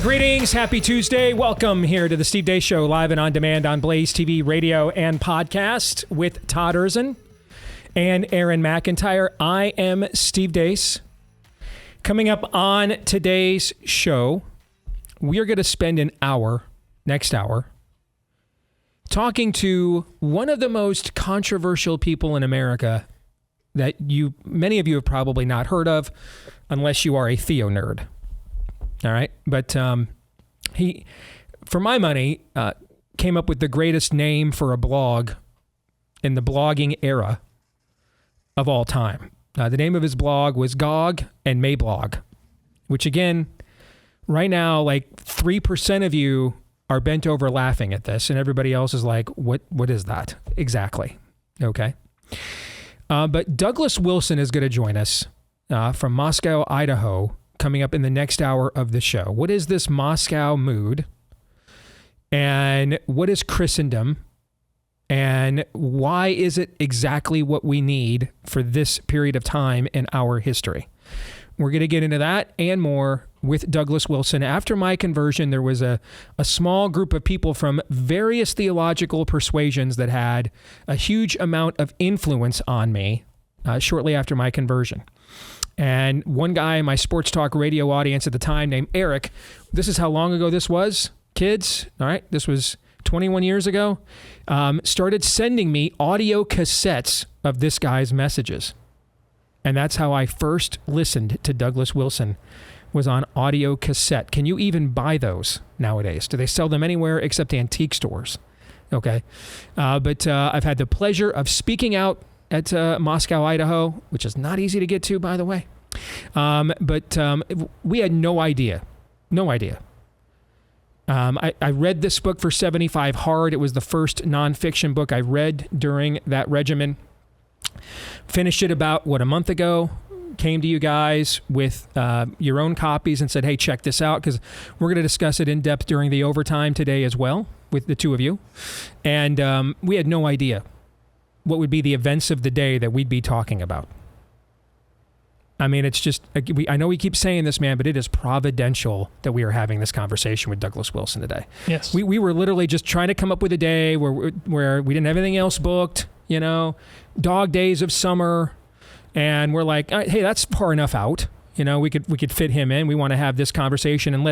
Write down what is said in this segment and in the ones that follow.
Greetings. Happy Tuesday. Welcome here to the Steve Deace Show, live and on demand on Blaze TV, radio, and podcast with Todd Erzin and Aaron McIntyre. I am Steve Deace. Coming up on today's show, we are going to spend an hour, next hour, talking to one of the most controversial people in America that many of you have probably not heard of, unless you are a Theo nerd. All right. But he, for my money, came up with the greatest name for a blog in the blogging era of all time. The name of his blog was Gog and Mablog, which again, right now, like 3% of you are bent over laughing at this, and everybody else is like, what is that? Exactly. Okay. But Douglas Wilson is going to join us from Moscow, Idaho, coming up in the next hour of the show. What is this Moscow mood? And what is Christendom? And why is it exactly what we need for this period of time in our history? We're going to get into that and more with Douglas Wilson. After my conversion, there was a small group of people from various theological persuasions that had a huge amount of influence on me shortly after my conversion. And one guy in my sports talk radio audience at the time named Eric, this is how long ago this was, kids, all right? This was 21 years ago, started sending me audio cassettes of this guy's messages. And that's how I first listened to Douglas Wilson, was on audio cassette. Can you even buy those nowadays? Do they sell them anywhere except antique stores? Okay. But I've had the pleasure of speaking out at Moscow, Idaho, which is not easy to get to, by the way. But we had no idea. I read this book for 75 Hard. It was the first nonfiction book I read during that regimen. Finished it about, a month ago. Came to you guys with your own copies and said, hey, check this out, because we're going to discuss it in depth during the overtime today as well with the two of you. And we had no idea what would be the events of the day that we'd be talking about. I mean, it's just, I know we keep saying this, man, but it is providential that we are having this conversation with Douglas Wilson today. Yes. We were literally just trying to come up with a day where we didn't have anything else booked, dog days of summer. And we're like, hey, that's far enough out. We could fit him in. We want to have this conversation and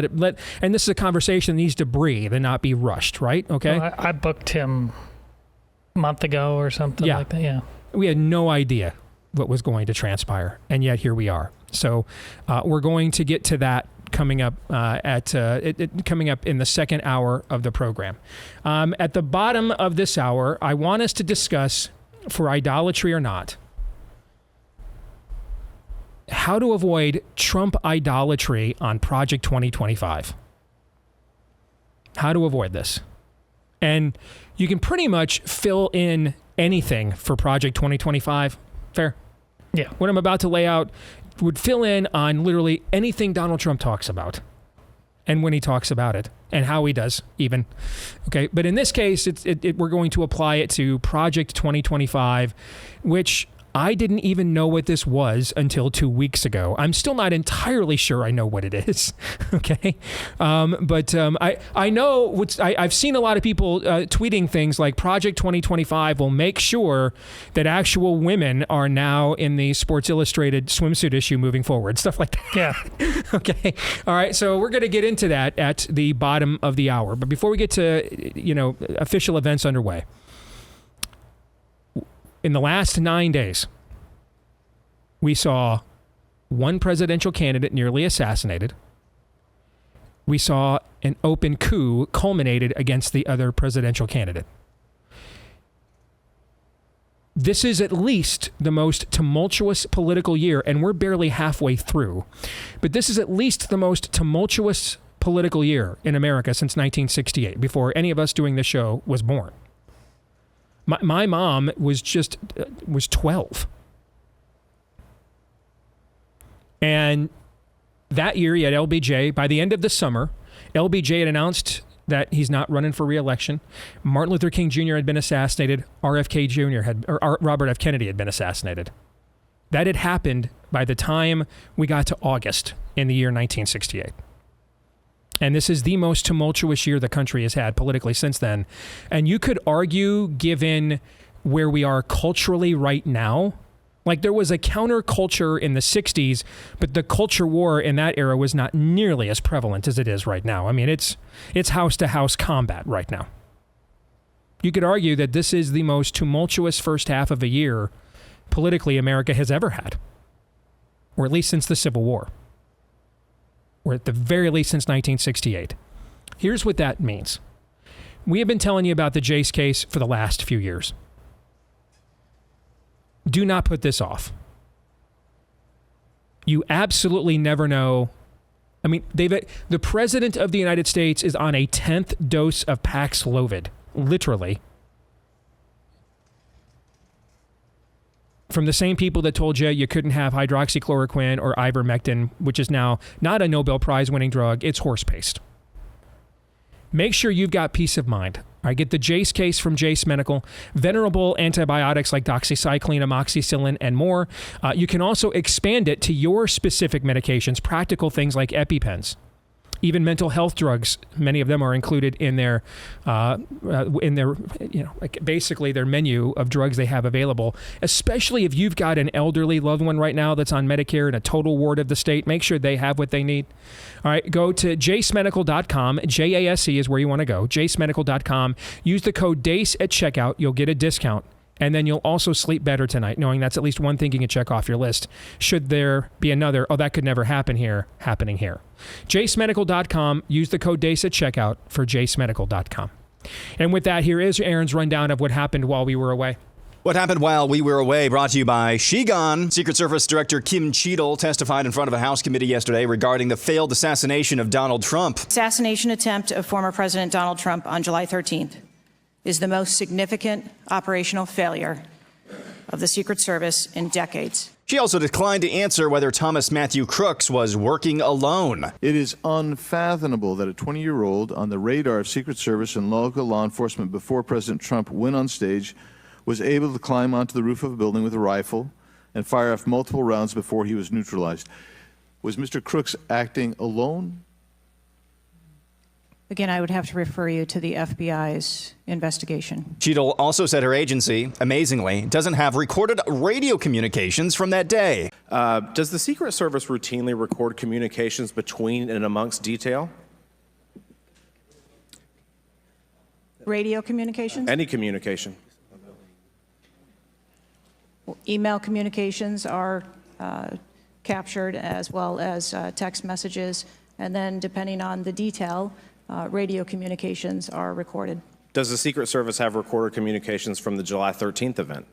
and this is a conversation that needs to breathe and not be rushed, right? Okay. Well, I booked him a month ago or something like that. Yeah. We had no idea what was going to transpire, and yet here we are. So we're going to get to that coming up coming up in the second hour of the program. At the bottom of this hour, I want us to discuss, for Idolatry or Not, how to avoid Trump idolatry on Project 2025. How to avoid this. And you can pretty much fill in anything for Project 2025. Fair? Yeah. What I'm about to lay out would fill in on literally anything Donald Trump talks about and when he talks about it and how he does even. Okay. But in this case, we're going to apply it to Project 2025, which I didn't even know what this was until 2 weeks ago. I'm still not entirely sure I know what it is. Okay. But I know I've seen a lot of people tweeting things like Project 2025 will make sure that actual women are now in the Sports Illustrated swimsuit issue moving forward. Stuff like that. Yeah. Okay. All right. So we're going to get into that at the bottom of the hour. But before we get to, official events underway, in the last 9 days, we saw one presidential candidate nearly assassinated. We saw an open coup culminated against the other presidential candidate. This is at least the most tumultuous political year, and we're barely halfway through. But this is at least the most tumultuous political year in America since 1968, before any of us doing this show was born. My mom was 12. And that year, you had LBJ. By the end of the summer, LBJ had announced that he's not running for re-election. Martin Luther King Jr. had been assassinated. Robert F. Kennedy had been assassinated. That had happened by the time we got to August in the year 1968. And this is the most tumultuous year the country has had politically since then. And you could argue, given where we are culturally right now, like there was a counterculture in the 60s, but the culture war in that era was not nearly as prevalent as it is right now. I mean, it's house-to-house combat right now. You could argue that this is the most tumultuous first half of a year politically America has ever had, or at least since the Civil War, or at the very least since 1968. Here's what that means. We have been telling you about the Deace case for the last few years. Do not put this off. You absolutely never know. I mean, the President of the United States is on a 10th dose of Paxlovid, literally. From the same people that told you couldn't have hydroxychloroquine or ivermectin, which is now not a Nobel Prize winning drug, it's horse paste. Make sure you've got peace of mind. All right, get the Deace case from Deace Medical, venerable antibiotics like doxycycline, amoxicillin, and more. You can also expand it to your specific medications, practical things like EpiPens. Even mental health drugs, many of them are included in their, basically their menu of drugs they have available. Especially if you've got an elderly loved one right now that's on Medicare in a total ward of the state, make sure they have what they need. All right, go to jacemedical.com. JASE is where you want to go. jacemedical.com. Use the code DACE at checkout. You'll get a discount. And then you'll also sleep better tonight, knowing that's at least one thing you can check off your list. Should there be another, that could never happen here, happening here. jacemedical.com. Use the code DACE at checkout for jacemedical.com. And with that, here is Aaron's rundown of what happened while we were away. What happened while we were away, brought to you by Shigon. Secret Service Director Kim Cheadle testified in front of a House committee yesterday regarding the failed assassination of Donald Trump. Assassination attempt of former President Donald Trump on July 13th. Is the most significant operational failure of the Secret Service in decades. She also declined to answer whether Thomas Matthew Crooks was working alone. It is unfathomable that a 20-year-old on the radar of Secret Service and local law enforcement before President Trump went on stage was able to climb onto the roof of a building with a rifle and fire off multiple rounds before he was neutralized. Was Mr. Crooks acting alone? Again, I would have to refer you to the FBI's investigation. Cheadle also said her agency, amazingly, doesn't have recorded radio communications from that day. Does the Secret Service routinely record communications between and amongst detail? Radio communications? Any communication. Well, email communications are captured, as well as text messages, and then depending on the detail, radio communications are recorded. Does the Secret Service have recorded communications from the July 13th event?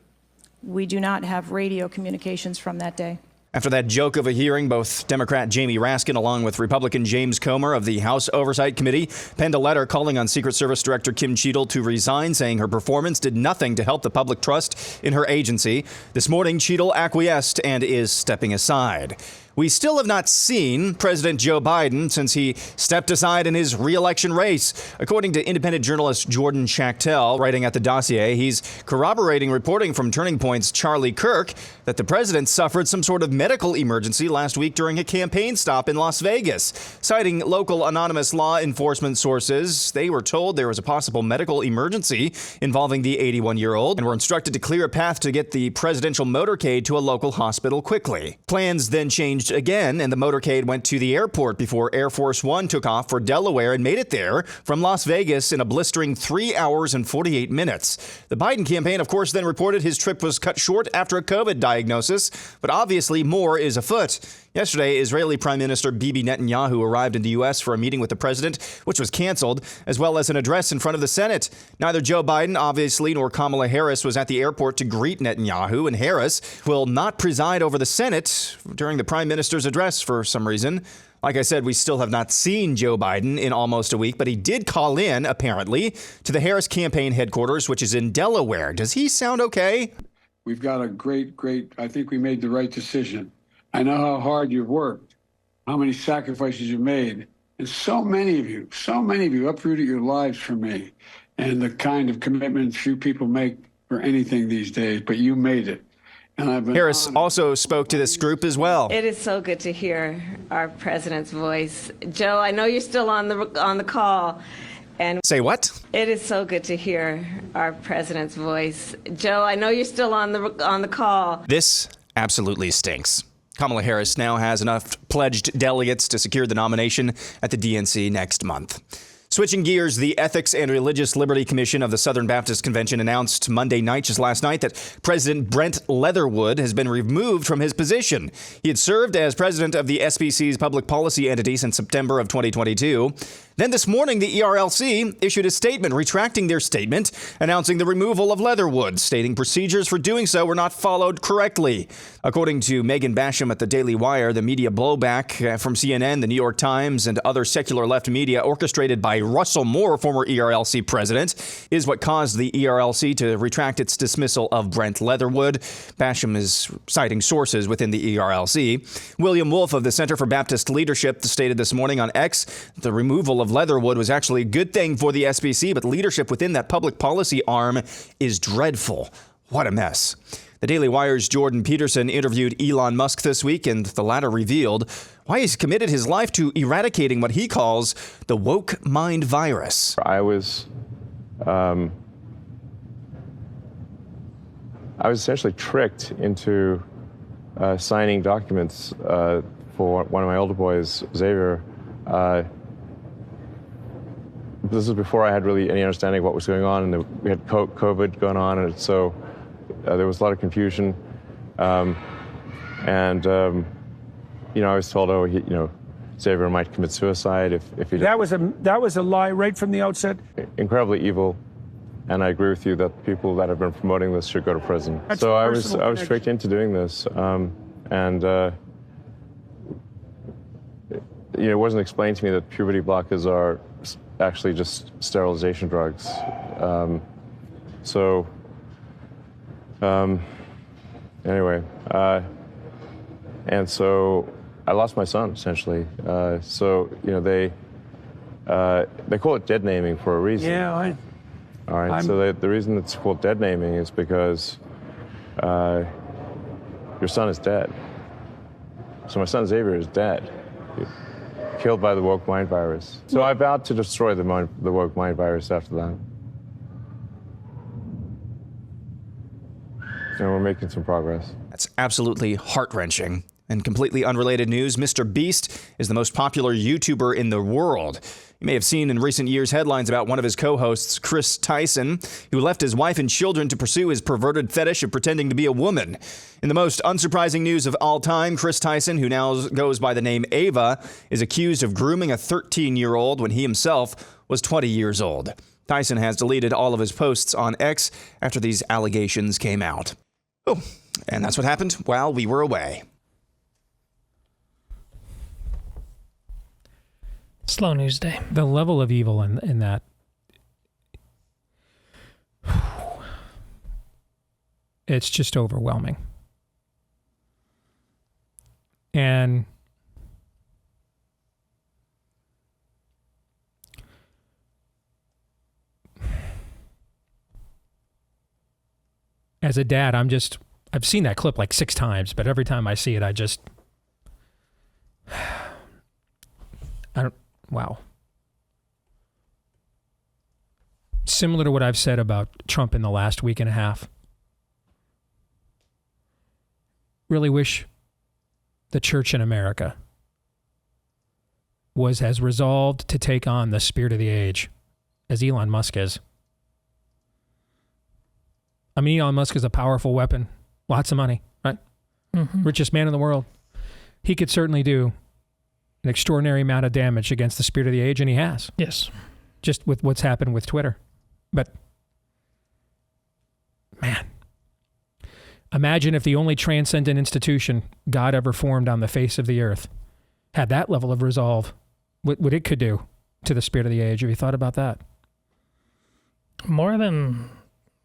We do not have radio communications from that day. After that joke of a hearing, both Democrat Jamie Raskin along with Republican James Comer of the House Oversight Committee penned a letter calling on Secret Service Director Kim Cheadle to resign, saying her performance did nothing to help the public trust in her agency. This morning, Cheadle acquiesced and is stepping aside. We still have not seen President Joe Biden since he stepped aside in his re-election race. According to independent journalist Jordan Schachtel, writing at the Dossier, he's corroborating reporting from Turning Point's Charlie Kirk that the president suffered some sort of medical emergency last week during a campaign stop in Las Vegas. Citing local anonymous law enforcement sources, they were told there was a possible medical emergency involving the 81-year-old and were instructed to clear a path to get the presidential motorcade to a local hospital quickly. Plans then changed again, and the motorcade went to the airport before Air Force One took off for Delaware and made it there from Las Vegas in a blistering 3 hours and 48 minutes. The Biden campaign, of course, then reported his trip was cut short after a COVID diagnosis, but obviously more is afoot. Yesterday, Israeli Prime Minister Bibi Netanyahu arrived in the U.S. for a meeting with the president, which was canceled, as well as an address in front of the Senate. Neither Joe Biden, obviously, nor Kamala Harris was at the airport to greet Netanyahu, and Harris will not preside over the Senate during the Prime Minister's address for some reason. Like I said, we still have not seen Joe Biden in almost a week, but he did call in, apparently, to the Harris campaign headquarters, which is in Delaware. Does he sound okay? We've got a great, I think we made the right decision. I know how hard you've worked, how many sacrifices you've made, and so many of you uprooted your lives for me, and the kind of commitments few people make for anything these days, but you made it. And I've been Harris also spoke to this group as well. It is so good to hear our president's voice. Joe, I know you're still on the call. And Say what? it is so good to hear our president's voice. Joe, I know you're still on the call. This absolutely stinks. Kamala Harris now has enough pledged delegates to secure the nomination at the DNC next month. Switching gears, the Ethics and Religious Liberty Commission of the Southern Baptist Convention announced Monday night, just last night, that President Brent Leatherwood has been removed from his position. He had served as president of the SBC's public policy entity since September of 2022. Then this morning, the ERLC issued a statement retracting their statement, announcing the removal of Leatherwood, stating procedures for doing so were not followed correctly. According to Megan Basham at the Daily Wire, the media blowback from CNN, the New York Times, and other secular left media orchestrated by Russell Moore, former ERLC president, is what caused the ERLC to retract its dismissal of Brent Leatherwood. Basham is citing sources within the ERLC. William Wolf of the Center for Baptist Leadership stated this morning on X that the removal of Leatherwood was actually a good thing for the SBC, but leadership within that public policy arm is dreadful. What a mess. The Daily Wire's Jordan Peterson interviewed Elon Musk this week, and the latter revealed why he's committed his life to eradicating what he calls the woke mind virus. I was essentially tricked into signing documents for one of my older boys, Xavier. This was before I had really any understanding of what was going on, and we had COVID going on, and so there was a lot of confusion. I was told, Xavier might commit suicide if he did. That was a lie right from the outset. Incredibly evil, and I agree with you that people that have been promoting this should go to prison. That's so I was tricked into doing this, it wasn't explained to me that puberty blockers are actually just sterilization drugs. And so I lost my son, essentially. They call it dead naming for a reason. Yeah, All right, so the reason it's called dead naming is because your son is dead. So my son Xavier is dead, killed by the woke mind virus. So I vowed to destroy the woke mind virus after that. And we're making some progress. That's absolutely heart-wrenching. And completely unrelated news, Mr. Beast is the most popular YouTuber in the world. You may have seen in recent years headlines about one of his co-hosts, Chris Tyson, who left his wife and children to pursue his perverted fetish of pretending to be a woman. In the most unsurprising news of all time, Chris Tyson, who now goes by the name Ava, is accused of grooming a 13-year-old when he himself was 20 years old. Tyson has deleted all of his posts on X after these allegations came out. Oh, and that's what happened while we were away. Slow news day. The level of evil in that. It's just overwhelming. And as a dad, I've seen that clip like 6 times, but every time I see it, wow. Similar to what I've said about Trump in the last week and a half. Really wish the church in America was as resolved to take on the spirit of the age as Elon Musk is. I mean, Elon Musk is a powerful weapon. Lots of money, right? Mm-hmm. Richest man in the world. He could certainly do an extraordinary amount of damage against the spirit of the age, and he has. Yes. Just with what's happened with Twitter. But, man, imagine if the only transcendent institution God ever formed on the face of the earth had that level of resolve, what it could do to the spirit of the age. Have you thought about that? More than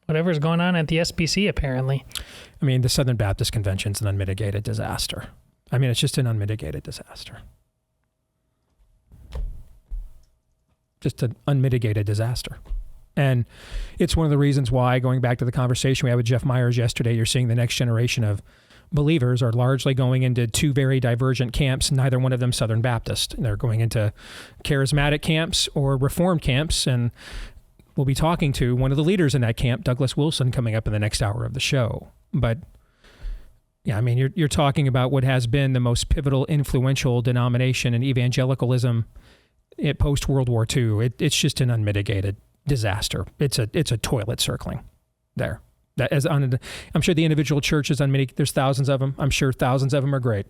whatever's going on at the SBC, apparently. I mean, the Southern Baptist Convention's an unmitigated disaster. I mean, it's just an unmitigated disaster. Just an unmitigated disaster. And it's one of the reasons why, going back to the conversation we had with Jeff Myers yesterday, you're seeing the next generation of believers are largely going into two very divergent camps, neither one of them Southern Baptist. They're going into charismatic camps or Reformed camps, and we'll be talking to one of the leaders in that camp, Douglas Wilson, coming up in the next hour of the show. But yeah, I mean, you're talking about what has been the most pivotal, influential denomination in evangelicalism post-World War II. It's just an unmitigated disaster. It's a toilet circling there. I'm sure the individual churches there's thousands of them. I'm sure thousands of them are great.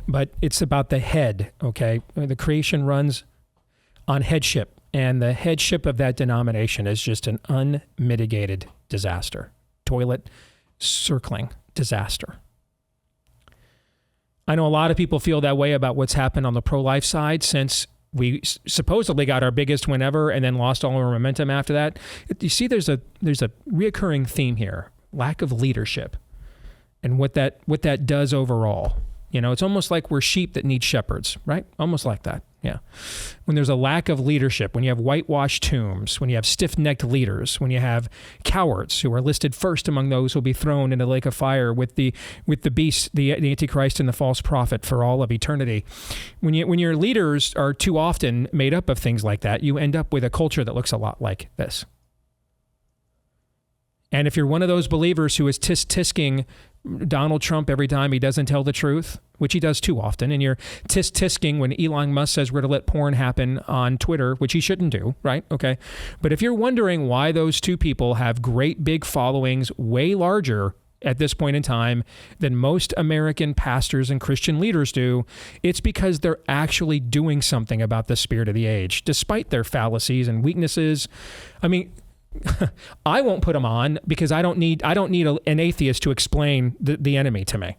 But it's about the head, okay? The creation runs on headship, and the headship of that denomination is just an unmitigated disaster. Toilet circling disaster. I know a lot of people feel that way about what's happened on the pro-life side since we supposedly got our biggest win ever and then lost all our momentum after that. You see, there's a reoccurring theme here: lack of leadership, and what that does overall. You know, it's almost like we're sheep that need shepherds, right? Almost like that. Yeah. When there's a lack of leadership, when you have whitewashed tombs, when you have stiff-necked leaders, when you have cowards who are listed first among those who will be thrown into the lake of fire with the beast, the Antichrist and the false prophet for all of eternity. When your leaders are too often made up of things like that, you end up with a culture that looks a lot like this. And if you're one of those believers who is tisk-tisking Donald Trump every time he doesn't tell the truth, which he does too often, and you're tisk-tisking when Elon Musk says we're to let porn happen on Twitter, which he shouldn't do, right? Okay. But if you're wondering why those two people have great big followings, way larger at this point in time than most American pastors and Christian leaders do, it's because they're actually doing something about the spirit of the age, despite their fallacies and weaknesses. I mean, I won't put them on because I don't need an atheist to explain the enemy to me.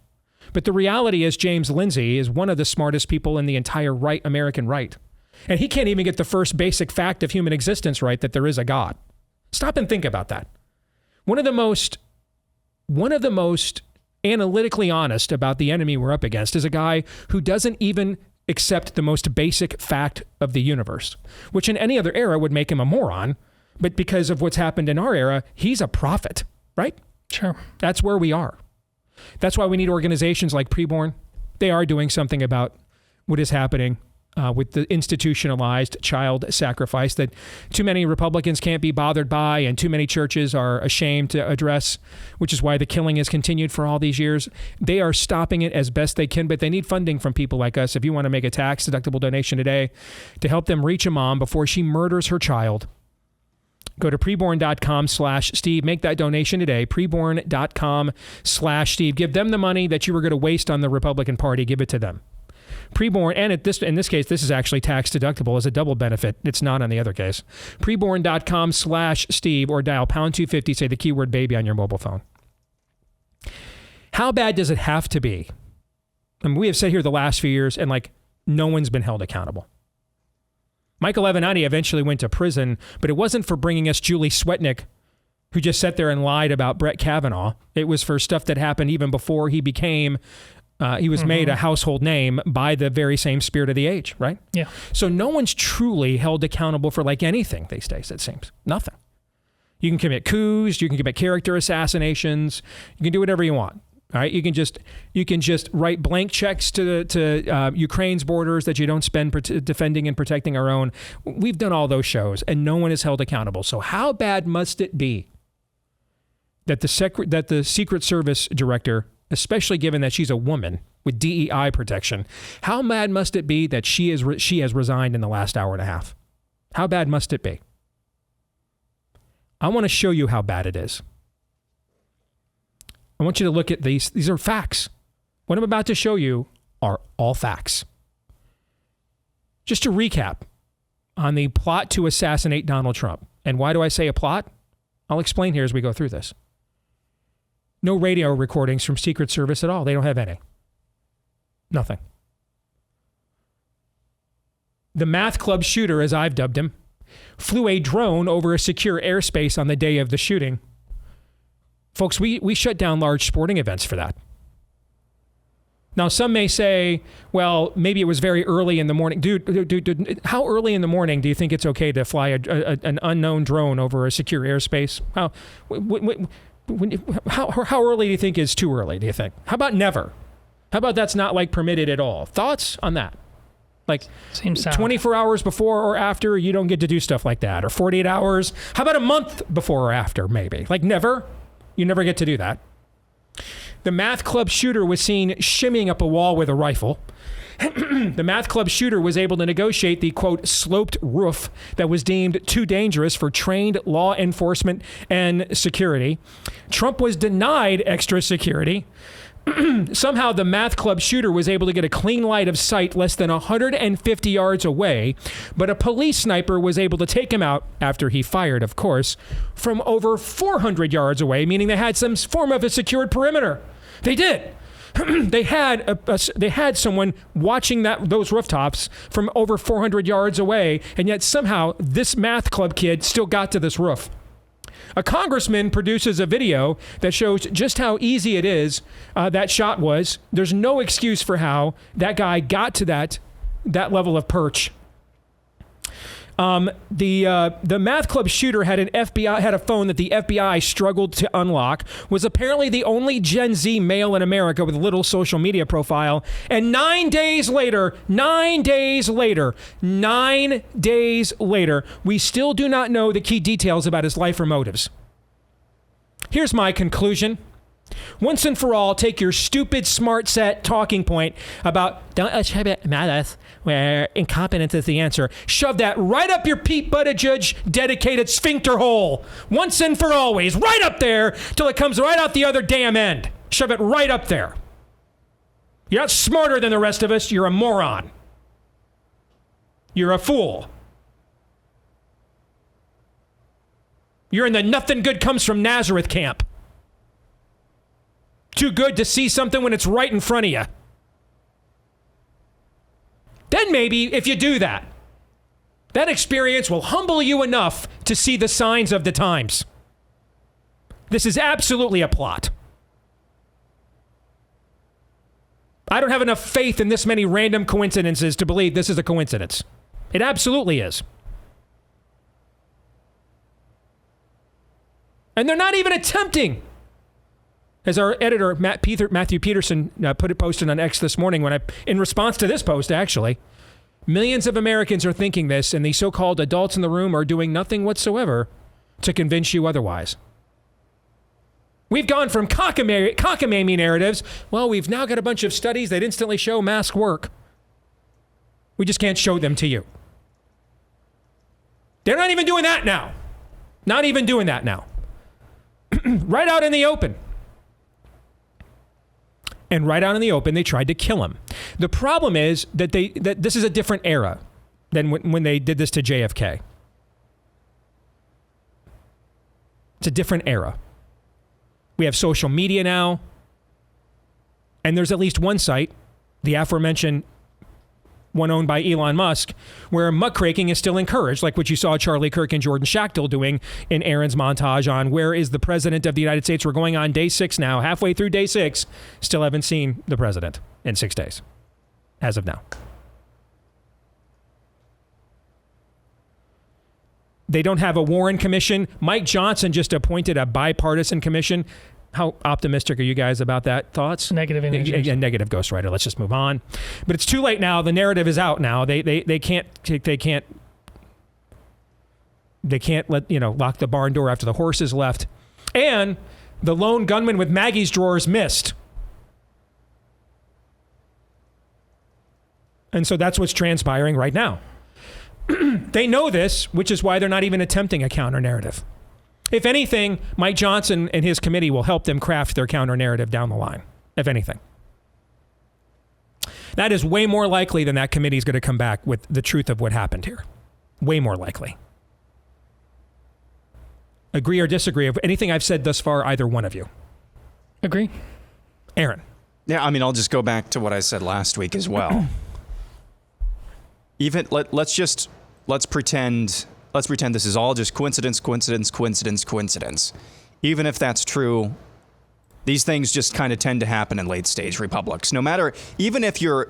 But the reality is James Lindsay is one of the smartest people in the entire American right. And he can't even get the first basic fact of human existence right, that there is a God. Stop and think about that. One of the most analytically honest about the enemy we're up against is a guy who doesn't even accept the most basic fact of the universe, which in any other era would make him a moron. But because of what's happened in our era, he's a prophet, right? Sure. That's where we are. That's why we need organizations like Preborn. They are doing something about what is happening with the institutionalized child sacrifice that too many Republicans can't be bothered by and too many churches are ashamed to address, which is why the killing has continued for all these years. They are stopping it as best they can, but they need funding from people like us. If you want to make a tax-deductible donation today to help them reach a mom before she murders her child, go to preborn.com/Steve. Make that donation today. Preborn.com/Steve. Give them the money that you were going to waste on the Republican Party. Give it to them. Preborn, and in this case, this is actually tax deductible as a double benefit. It's not on the other case. Preborn.com/Steve or dial #250, say the keyword baby on your mobile phone. How bad does it have to be? I mean, we have said here the last few years, and no one's been held accountable. Michael Avenatti eventually went to prison, but it wasn't for bringing us Julie Swetnick, who just sat there and lied about Brett Kavanaugh. It was for stuff that happened even before he became, he was made a household name by the very same spirit of the age, right? Yeah. So no one's truly held accountable for anything these days, it seems. Nothing. You can commit coups, you can commit character assassinations, you can do whatever you want. All right, you can just write blank checks to Ukraine's borders that you don't spend defending and protecting our own. We've done all those shows, and no one is held accountable. So how bad must it be that the Secret Service director, especially given that she's a woman with DEI protection, how bad must it be that she has resigned in the last hour and a half? How bad must it be? I want to show you how bad it is. I want you to look at these. These are facts. What I'm about to show you are all facts. Just to recap on the plot to assassinate Donald Trump. And why do I say a plot? I'll explain here as we go through this. No radio recordings from Secret Service at all. They don't have any. Nothing. The math club shooter, as I've dubbed him, flew a drone over a secure airspace on the day of the shooting. Folks, we shut down large sporting events for that. Now, some may say, well, maybe it was very early in the morning. Dude, how early in the morning do you think it's okay to fly an unknown drone over a secure airspace? How early do you think is too early, do you think? How about never? How about that's not like permitted at all? Thoughts on that? Like Seems sound. 24 hours before or after, you don't get to do stuff like that. Or 48 hours. How about a month before or after, maybe? Like never? You never get to do that. The math club shooter was seen shimmying up a wall with a rifle. The math club shooter was able to negotiate the, quote, sloped roof that was deemed too dangerous for trained law enforcement and security. Trump was denied extra security. Somehow the math club shooter was able to get a clean line of sight less than 150 yards away, but a police sniper was able to take him out, after he fired, of course, from over 400 yards away, meaning they had some form of a secured perimeter. They did. They had someone watching those rooftops from over 400 yards away, and yet somehow this math club kid still got to this roof. A congressman produces a video that shows just how easy it is that shot was. There's no excuse for how that guy got to that level of perch. The math club shooter had a phone that the FBI struggled to unlock, was apparently the only Gen Z male in America with a little social media profile, and 9 days later, we still do not know the key details about his life or motives. Here's my conclusion. Once and for all, take your stupid, smart set talking point about don't attribute malice where incompetence is the answer. Shove that right up your Pete Buttigieg dedicated sphincter hole. Once and for always. Right up there till it comes right out the other damn end. Shove it right up there. You're not smarter than the rest of us. You're a moron. You're a fool. You're in the nothing good comes from Nazareth camp. Too good to see something when it's right in front of you. Then maybe if you do that, that experience will humble you enough to see the signs of the times. This is absolutely a plot. I don't have enough faith in this many random coincidences to believe this is a coincidence. It absolutely is. And they're not even attempting. As our editor, Matthew Peterson, posted on X this morning, in response to this post, actually, millions of Americans are thinking this, and the so-called adults in the room are doing nothing whatsoever to convince you otherwise. We've gone from cockamamie narratives. Well, we've now got a bunch of studies that instantly show masks work. We just can't show them to you. They're not even doing that now. Not even doing that now. Right out in the open. And right out in the open, they tried to kill him. The problem is that this is a different era than when they did this to JFK. It's a different era. We have social media now. And there's at least one site, the aforementioned one owned by Elon Musk, where muckraking is still encouraged, like what you saw Charlie Kirk and Jordan Schachtel doing in Aaron's montage on where is the president of the United States. We're going on day 6 now, halfway through day 6. Still haven't seen the president in 6 days, as of now. They don't have a Warren Commission. Mike Johnson just appointed a bipartisan commission. How optimistic are you guys about that? Thoughts? Negative. Yeah, negative ghostwriter. Let's just move on. But it's too late now. The narrative is out now. They can't let lock the barn door after the horse is left. And the lone gunman with Maggie's drawers missed. And so that's what's transpiring right now. They know this, which is why they're not even attempting a counter narrative. If anything, Mike Johnson and his committee will help them craft their counter-narrative down the line, if anything. That is way more likely than that committee is going to come back with the truth of what happened here. Way more likely. Agree or disagree with anything I've said thus far, either one of you? Agree. Aaron? Yeah, I mean, I'll just go back to what I said last week as well. Let's pretend this is all just coincidence. Even if that's true, These things just kind of tend to happen in late stage republics. No matter, even if you're,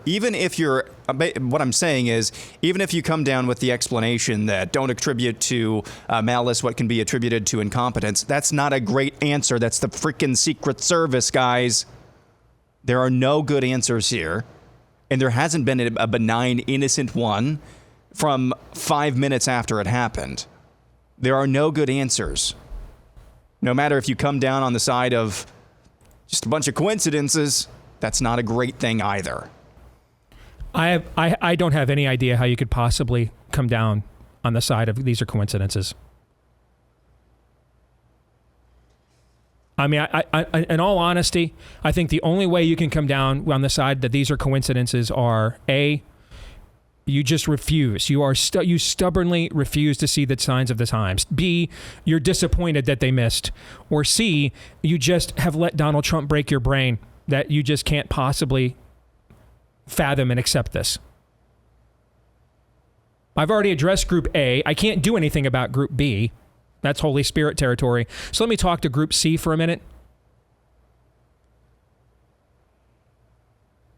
what I'm saying is, even if you come down with the explanation that don't attribute to malice what can be attributed to incompetence, that's not a great answer. That's the freaking Secret Service, guys. There are no good answers here. And there hasn't been a benign, innocent one from 5 minutes after it happened. There are no good answers. No matter if you come down on the side of just a bunch of coincidences, that's not a great thing either. I don't have any idea how you could possibly come down on the side of these are coincidences. I mean, I in all honesty, I think the only way you can come down on the side that these are coincidences are A, you just refuse. You stubbornly refuse to see the signs of the times. B, you're disappointed that they missed. Or C, you just have let Donald Trump break your brain that you just can't possibly fathom and accept this. I've already addressed Group A. I can't do anything about Group B. That's Holy Spirit territory. So let me talk to Group C for a minute.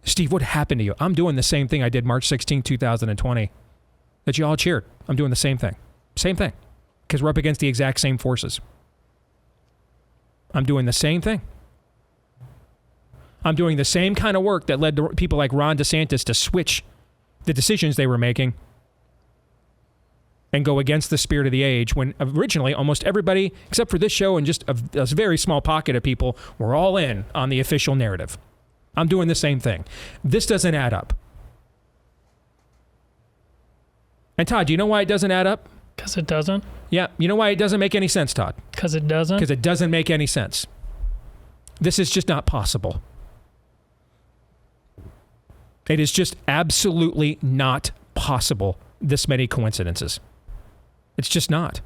Steve, what happened to you? I'm doing the same thing I did March 16, 2020. That you all cheered. I'm doing the same thing. Same thing. Because we're up against the exact same forces. I'm doing the same thing. I'm doing the same kind of work that led to people like Ron DeSantis to switch the decisions they were making and go against the spirit of the age when originally almost everybody, except for this show and just a very small pocket of people, were all in on the official narrative. I'm doing the same thing. This doesn't add up. And Todd, do you know why it doesn't add up? Because it doesn't? Yeah. You know why it doesn't make any sense, Todd? Because it doesn't? Because it doesn't make any sense. This is just not possible. It is just absolutely not possible, this many coincidences. It's just not.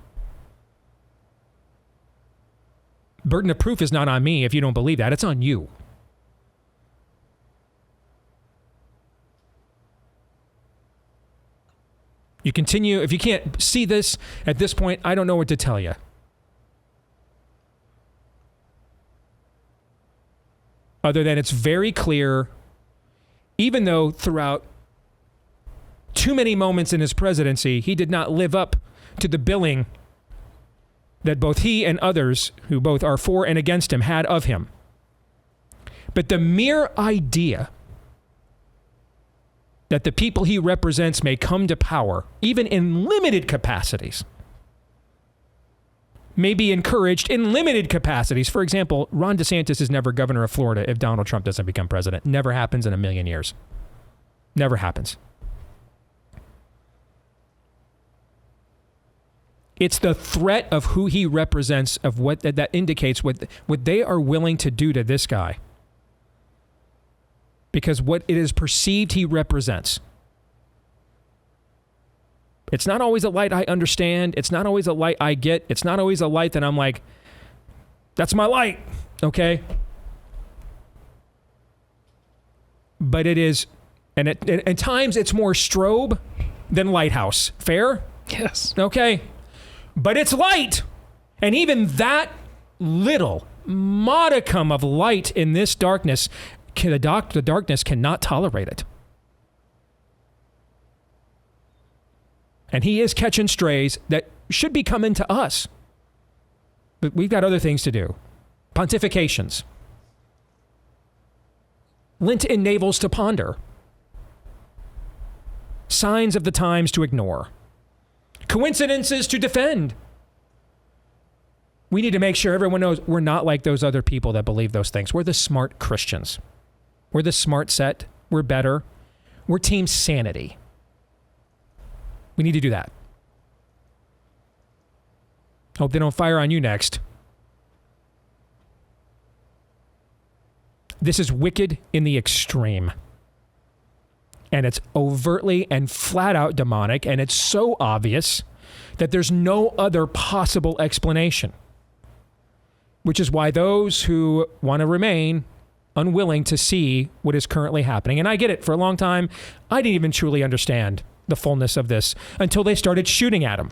Burden of proof is not on me if you don't believe that. It's on you. You continue, if you can't see this at this point, I don't know what to tell you. Other than it's very clear, even though throughout too many moments in his presidency, he did not live up to the billing that both he and others who both are for and against him had of him. But the mere idea that the people he represents may come to power, even in limited capacities, may be encouraged in limited capacities. For example, Ron DeSantis is never governor of Florida if Donald Trump doesn't become president. Never happens in a million years. Never happens. It's the threat of who he represents, of what that indicates what they are willing to do to this guy. Because what it is perceived he represents. It's not always a light I understand. It's not always a light I get. It's not always a light that I'm like, that's my light, okay? But it is, and at times it's more strobe than lighthouse. Fair? Yes. Okay. But it's light. And even that little modicum of light in this darkness, the darkness cannot tolerate it. And he is catching strays that should be coming to us. But we've got other things to do. Pontifications. Lent in navels to ponder. Signs of the times to ignore. Coincidences to defend. We need to make sure everyone knows we're not like those other people that believe those things. We're the smart Christians. We're the smart set. We're better. We're team sanity. We need to do that. Hope they don't fire on you next. This is wicked in the extreme. And it's overtly and flat out demonic, and it's so obvious that there's no other possible explanation. Which is why those who want to remain unwilling to see what is currently happening. And I get it. For a long time, I didn't even truly understand the fullness of this until they started shooting at him.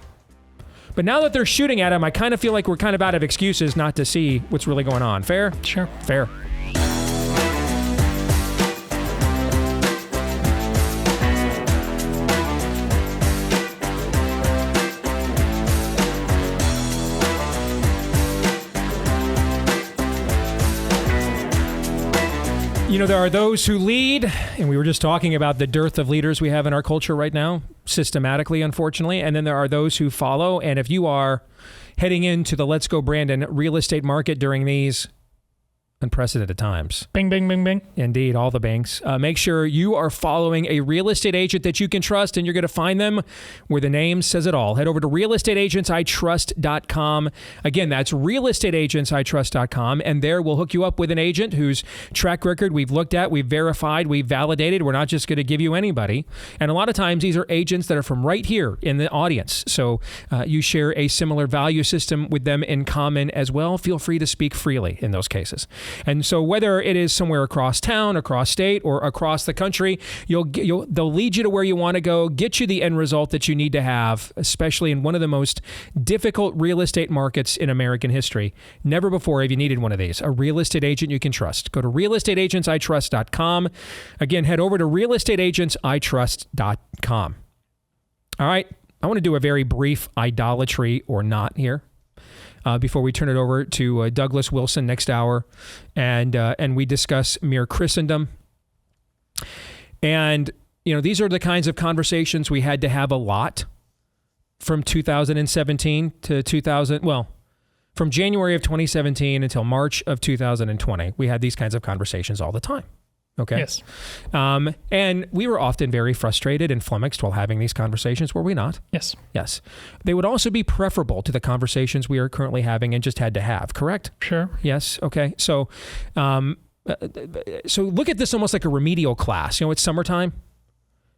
But now that they're shooting at him, I kind of feel like we're kind of out of excuses not to see what's really going on. Fair? Sure. Fair. You know, there are those who lead, and we were just talking about the dearth of leaders we have in our culture right now, systematically, unfortunately. And then there are those who follow. And if you are heading into the Let's Go Brandon real estate market during these unprecedented times. Bing, bing, bing, bing. Indeed, all the banks. Make sure you are following a real estate agent that you can trust, and you're going to find them where the name says it all. Head over to realestateagentsitrust.com. Again, that's realestateagentsitrust.com, and there we'll hook you up with an agent whose track record we've looked at, we've verified, we've validated. We're not just going to give you anybody. And a lot of times these are agents that are from right here in the audience. So you share a similar value system with them in common as well. Feel free to speak freely in those cases. And so whether it is somewhere across town, across state, or across the country, they'll lead you to where you want to go, get you the end result that you need to have, especially in one of the most difficult real estate markets in American history. Never before have you needed one of these. A real estate agent you can trust. Go to realestateagentsitrust.com. Again, head over to realestateagentsitrust.com. All right. I want to do a very brief idolatry or not here. Before we turn it over to Douglas Wilson next hour, and we discuss mere Christendom. And, you know, these are the kinds of conversations we had to have a lot from 2017 to from January of 2017 until March of 2020. We had these kinds of conversations all the time. Okay. Yes. And we were often very frustrated and flummoxed while having these conversations, were we not? Yes. Yes. They would also be preferable to the conversations we are currently having and just had to have, correct? Sure. Yes. Okay. So look at this almost like a remedial class. You know, it's summertime.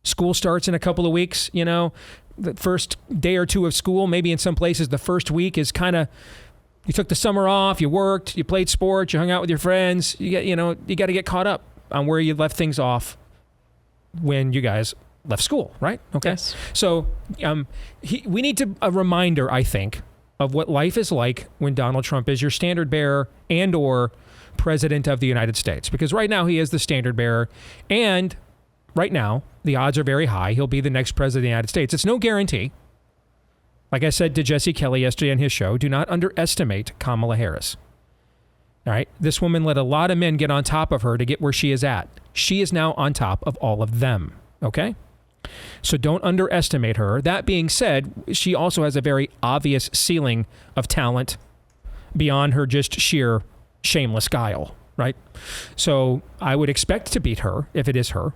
School starts in a couple of weeks. You know, the first day or two of school, maybe in some places, the first week is kind of, you took the summer off, you worked, you played sports, you hung out with your friends. You got to get caught up on where you left things off when you guys left school, right? Okay. Yes. So we need a reminder, I think, of what life is like when Donald Trump is your standard bearer and or president of the United States. Because right now he is the standard bearer, and right now the odds are very high he'll be the next president of the United States. It's no guarantee. Like I said to Jesse Kelly yesterday on his show, do not underestimate Kamala Harris. All right. This woman let a lot of men get on top of her to get where she is at. She is now on top of all of them. Okay. So don't underestimate her. That being said, she also has a very obvious ceiling of talent beyond her just sheer shameless guile. Right. So I would expect to beat her if it is her.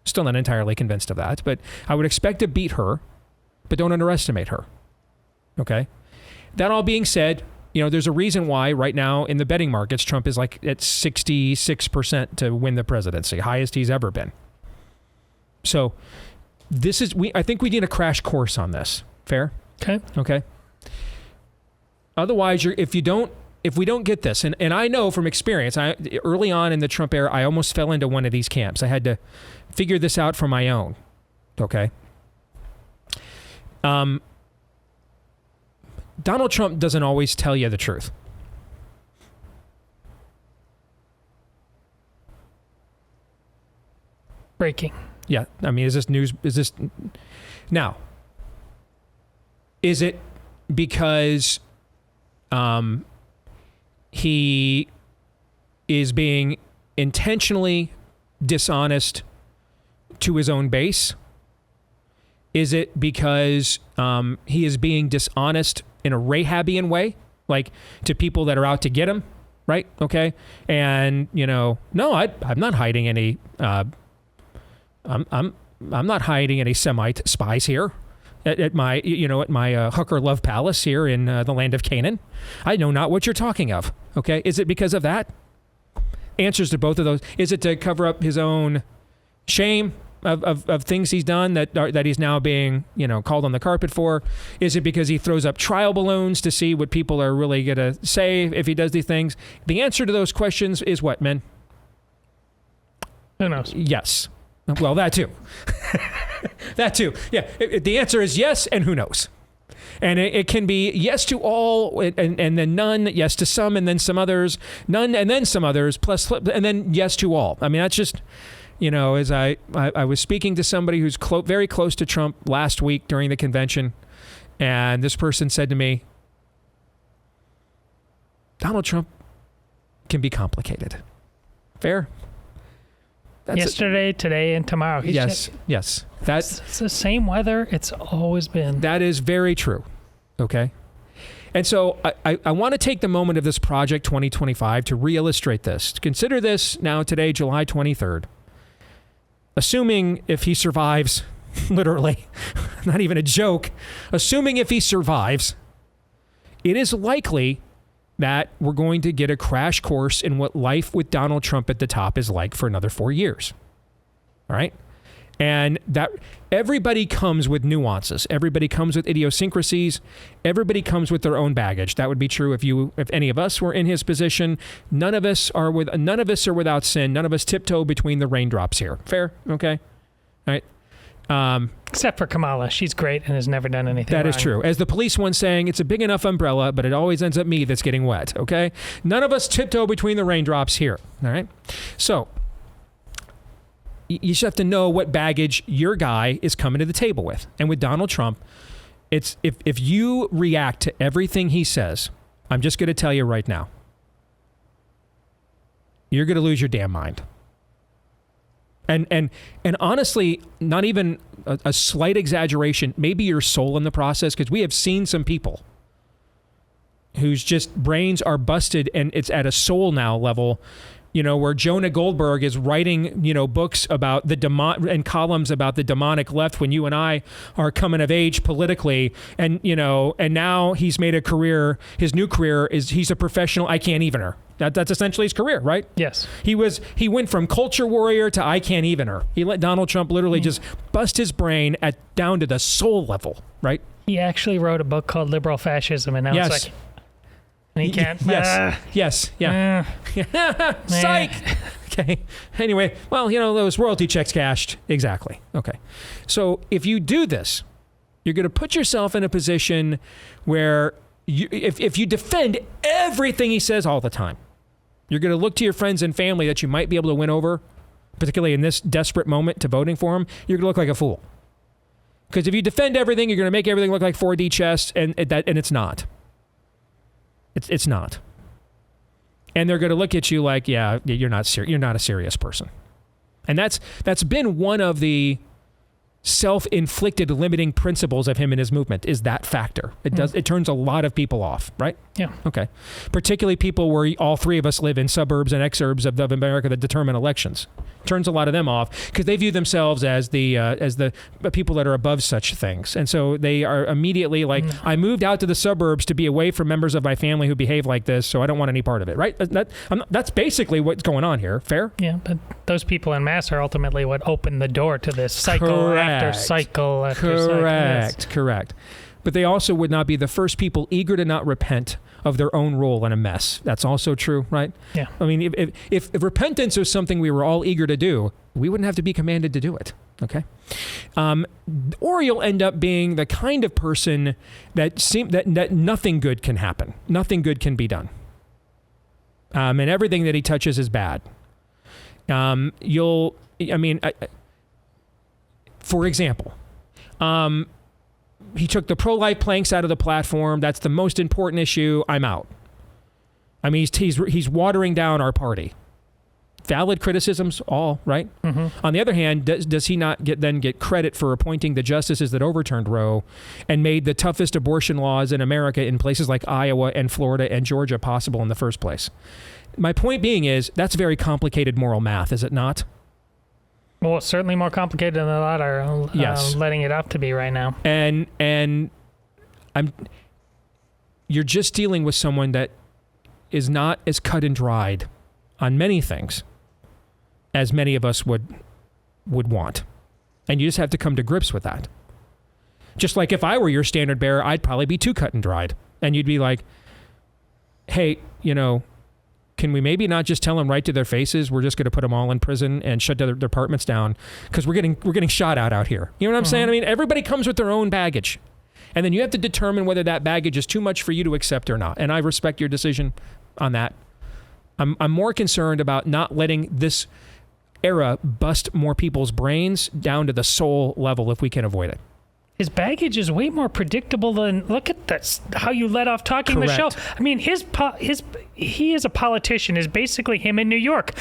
Still not entirely convinced of that, but I would expect to beat her, but don't underestimate her. Okay. That all being said, you know, there's a reason why right now in the betting markets, Trump is like at 66% to win the presidency, highest he's ever been. So I think we need a crash course on this. Fair? Okay. Okay. Otherwise, if we don't get this, and I know from experience, early on in the Trump era, I almost fell into one of these camps. I had to figure this out for my own. Okay. Donald Trump doesn't always tell you the truth. Breaking. Yeah. I mean, is this news? Now, is it because he is being intentionally dishonest to his own base? Is it because he is being dishonest in a Rahabian way, like to people that are out to get him, right? Okay, and no, I'm not hiding any. I'm not hiding any Semite spies here at my hooker love palace here in the land of Canaan. I know not what you're talking of. Okay, is it because of that? Answers to both of those. Is it to cover up his own shame of things he's done that he's now being, called on the carpet for? Is it because he throws up trial balloons to see what people are really going to say if he does these things? The answer to those questions is what, men? Who knows? Yes. Well, that too. That too. Yeah. The answer is yes, and who knows? And it can be yes to all, and then none, yes to some, and then some others, none, and then some others, plus, and then yes to all. I mean, that's just, as I was speaking to somebody who's very close to Trump last week during the convention, and this person said to me, Donald Trump can be complicated. Fair? That's yesterday, today, and tomorrow. Yes. It's the same weather it's always been. That is very true. Okay. And so I want to take the moment of this Project 2025 to re-illustrate this. Consider this now today, July 23rd. Assuming if he survives, literally, not even a joke, assuming if he survives, it is likely that we're going to get a crash course in what life with Donald Trump at the top is like for another 4 years. All right? And that everybody comes with nuances. Everybody comes with idiosyncrasies. Everybody comes with their own baggage. That would be true if any of us were in his position. None of us are without sin. None of us tiptoe between the raindrops here. Fair? Okay? All right? Except for Kamala. She's great and has never done anything That wrong. is true. As the police once saying, it's a big enough umbrella, but it always ends up me that's getting wet, okay? None of us tiptoe between the raindrops here, all right? So, you just have to know what baggage your guy is coming to the table with. And with Donald Trump, it's if you react to everything he says, I'm just going to tell you right now, you're going to lose your damn mind. And honestly, not even a slight exaggeration, maybe your soul in the process, because we have seen some people whose just brains are busted and it's at a soul now level, where Jonah Goldberg is writing, books about and columns about the demonic left when you and I are coming of age politically. And, and now he's made a career. His new career is he's a professional I can't evener. That's essentially his career, right? Yes. He went from culture warrior to I can't evener. He let Donald Trump literally just bust his brain down to the soul level, right? He actually wrote a book called Liberal Fascism, and now it's like, and he can't. Yes. Yeah. Psych. Okay. Anyway, well, those royalty checks cashed. Exactly. Okay. So if you do this, you're going to put yourself in a position where if you defend everything he says all the time, you're going to look to your friends and family that you might be able to win over, particularly in this desperate moment to voting for him. You're going to look like a fool. Because if you defend everything, you're going to make everything look like 4D chess, and it's not. It's not. And they're going to look at you like, yeah, you're not a serious person. And that's been one of the self-inflicted limiting principles of him and his movement is that factor. It turns a lot of people off, right? Yeah. Okay. Particularly people where all three of us live in suburbs and exurbs of America that determine elections. Turns a lot of them off because they view themselves as the people that are above such things. And so they are immediately like, I moved out to the suburbs to be away from members of my family who behave like this, so I don't want any part of it, right? That's basically what's going on here. Fair? Yeah, but those people en masse are ultimately what opened the door to this cycle after cycle after cycle. Correct. But they also would not be the first people eager to not repent of their own role in a mess. That's also true, right? Yeah. I mean, if repentance was something we were all eager to do, we wouldn't have to be commanded to do it, okay? Or you'll end up being the kind of person that nothing good can happen. Nothing good can be done. And everything that he touches is bad. For example, he took the pro-life planks out of the platform. That's the most important issue. I'm out. I mean, he's watering down our party. Valid criticisms, all right. Mm-hmm. On the other hand, does he not get credit for appointing the justices that overturned Roe and made the toughest abortion laws in America in places like Iowa and Florida and Georgia possible in the first place? My point being is that's very complicated moral math, is it not? Well, it's certainly more complicated than a lot are letting it up to be right now. And you're just dealing with someone that is not as cut and dried on many things as many of us would want. And you just have to come to grips with that. Just like if I were your standard bearer, I'd probably be too cut and dried. And you'd be like, hey, can we maybe not just tell them right to their faces, we're just going to put them all in prison and shut their departments down because we're getting shot out here. You know what I'm saying? I mean, everybody comes with their own baggage. And then you have to determine whether that baggage is too much for you to accept or not. And I respect your decision on that. I'm more concerned about not letting this era bust more people's brains down to the soul level if we can avoid it. His baggage is way more predictable than, look at this, how you let off talking the show. I mean, he is a politician, is basically him in New York.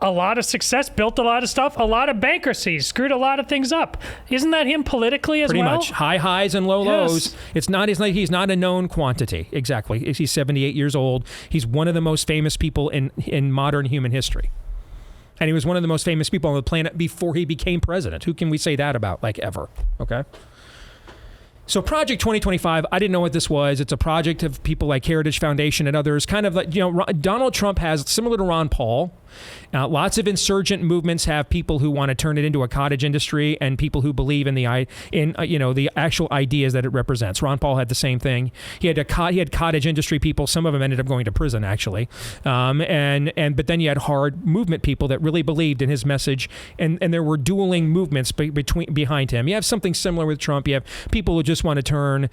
A lot of success, built a lot of stuff, a lot of bankruptcies, screwed a lot of things up. Isn't that him politically as well? Pretty much. High highs and low lows. He's not a known quantity. Exactly. He's 78 years old. He's one of the most famous people in modern human history. And he was one of the most famous people on the planet before he became president. Who can we say that about, like, ever? Okay? So Project 2025, I didn't know what this was. It's a project of people like Heritage Foundation and others, kind of like, Donald Trump has, similar to Ron Paul, lots of insurgent movements have people who want to turn it into a cottage industry and people who believe in the actual ideas that it represents. Ron Paul had the same thing. He had cottage industry people. Some of them ended up going to prison, actually. But then you had hard movement people that really believed in his message, and there were dueling movements behind him. You have something similar with Trump. You have people who just want to turn,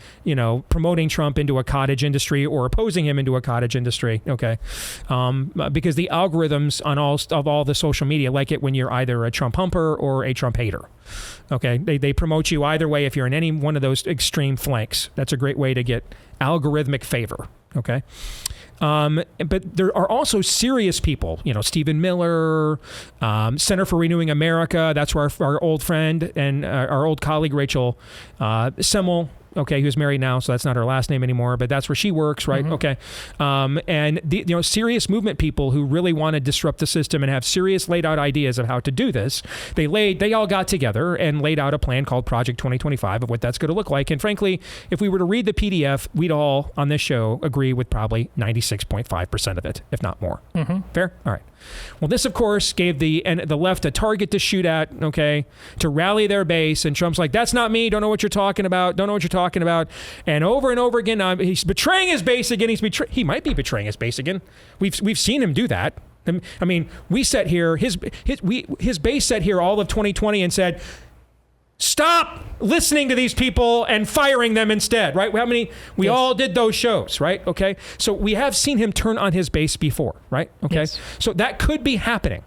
promoting Trump into a cottage industry or opposing him into a cottage industry. Okay, because the algorithms on all the social media like it when you're either a Trump humper or a Trump hater. Okay, they promote you either way if you're in any one of those extreme flanks. That's a great way to get algorithmic favor. Okay. But there are also serious people, Stephen Miller, Center for Renewing America. That's where our old friend and our old colleague, Rachel Semmel, who's married now, so that's not her last name anymore, but that's where she works, right? Mm-hmm. Okay. And serious movement people who really want to disrupt the system and have serious laid out ideas of how to do this. They all got together and laid out a plan called Project 2025 of what that's going to look like. And frankly, if we were to read the PDF, we'd all on this show agree with probably 96.5% of it, if not more. Mm-hmm. Fair? All right. Well, this, of course, gave the left a target to shoot at, to rally their base. And Trump's like, that's not me. Don't know what you're talking about. Don't know what you're talking about. And over again, he's betraying his base again. He might be betraying his base again. We've seen him do that. I mean, we sat here, his base sat here all of 2020 and said, stop listening to these people and firing them instead, right? We all did those shows, right? Okay. So we have seen him turn on his base before, right? Okay. Yes. So that could be happening.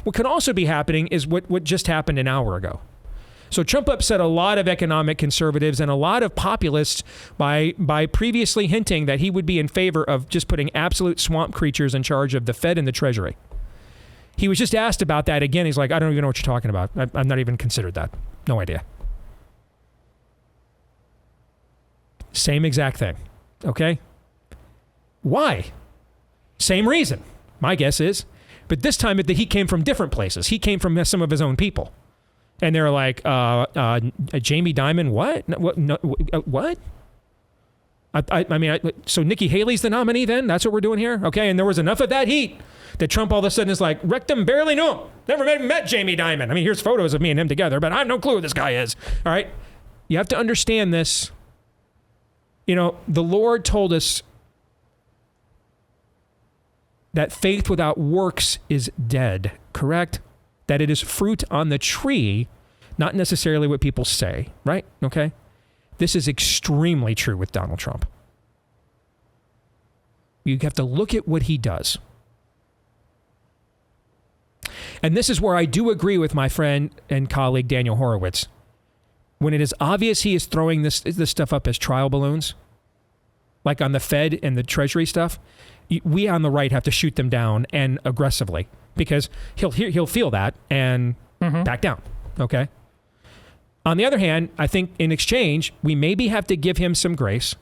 What could also be happening is what just happened an hour ago. So Trump upset a lot of economic conservatives and a lot of populists by previously hinting that he would be in favor of just putting absolute swamp creatures in charge of the Fed and the Treasury. He was just asked about that again. He's like, I don't even know what you're talking about. I've not even considered that. No idea. Same exact thing. Okay? Why? Same reason. My guess is. But this time he came from different places. He came from some of his own people. And they're like, Jamie Dimon, what? What? So Nikki Haley's the nominee then? That's what we're doing here? Okay, and there was enough of that heat that Trump all of a sudden is like, Rectum barely knew him. Never met Jamie Dimon. I mean, here's photos of me and him together, but I have no clue who this guy is. All right? You have to understand this. The Lord told us that faith without works is dead, correct? That it is fruit on the tree, not necessarily what people say, right? Okay? This is extremely true with Donald Trump. You have to look at what he does. And this is where I do agree with my friend and colleague Daniel Horowitz. When it is obvious he is throwing this stuff up as trial balloons, like on the Fed and the Treasury stuff, we on the right have to shoot them down and aggressively because he'll feel that and back down. Okay. On the other hand, I think in exchange, we maybe have to give him some grace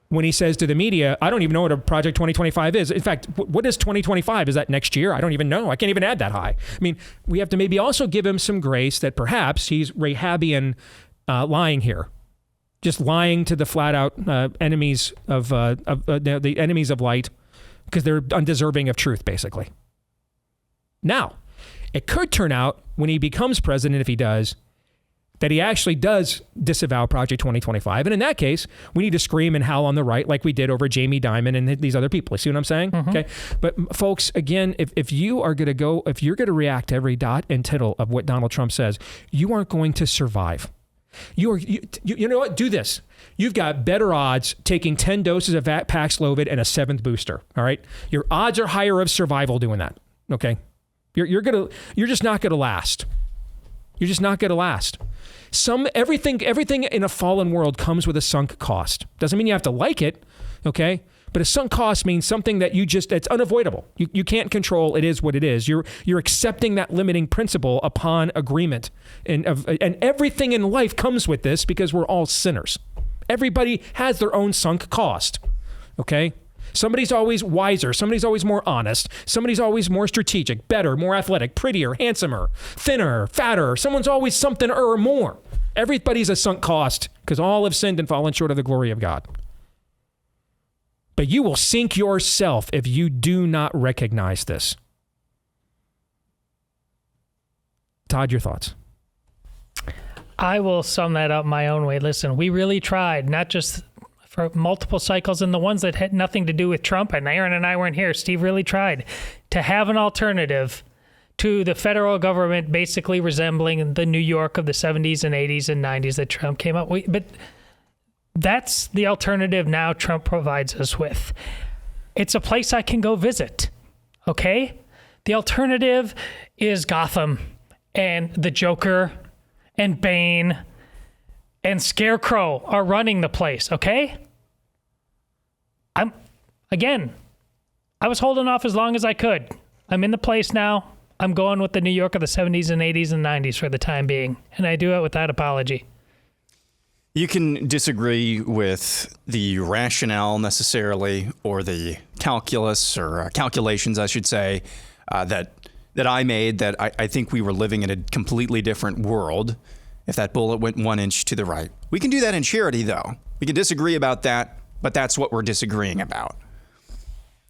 when he says to the media, I don't even know what a Project 2025 is. In fact, what is 2025? Is that next year? I don't even know. I can't even add that high. I mean, we have to maybe also give him some grace that perhaps he's Rahabian lying here. Just lying to the flat out enemies of the enemies of light because they're undeserving of truth, basically. Now, it could turn out when he becomes president, if he does, that he actually does disavow Project 2025. And in that case, we need to scream and howl on the right like we did over Jamie Dimon and these other people. You see what I'm saying? Mm-hmm. Okay. But folks, again, if you're going to react to every dot and tittle of what Donald Trump says, you aren't going to survive. You know what? Do this. You've got better odds taking 10 doses of Paxlovid and a 7th booster. All right. Your odds are higher of survival doing that. Okay. You're just not gonna last. You're just not gonna last. Everything in a fallen world comes with a sunk cost. Doesn't mean you have to like it. Okay. But a sunk cost means something that it's unavoidable. You can't control. It is what it is. You're accepting that limiting principle upon agreement. And everything in life comes with this because we're all sinners. Everybody has their own sunk cost. Okay? Somebody's always wiser. Somebody's always more honest. Somebody's always more strategic, better, more athletic, prettier, handsomer, thinner, fatter. Someone's always something or more. Everybody's a sunk cost because all have sinned and fallen short of the glory of God. But you will sink yourself if you do not recognize this. Todd, your thoughts? I will sum that up my own way. Listen, we really tried, not just for multiple cycles and the ones that had nothing to do with Trump, and Aaron and I weren't here. Steve really tried to have an alternative to the federal government basically resembling the New York of the 70s and 80s and 90s that Trump came up with. But that's the alternative now Trump provides us with. It's a place I can go visit, okay? The alternative is Gotham and the Joker and Bane and Scarecrow are running the place, okay? I was holding off as long as I could. I'm in the place now. I'm going with the New York of the 70s and 80s and 90s for the time being, and I do it without apology. You can disagree with the rationale necessarily, or the calculus or calculations, I should say, that I made, that I think we were living in a completely different world if that bullet went 1 inch to the right. We can do that in charity, though. We can disagree about that, but that's what we're disagreeing about.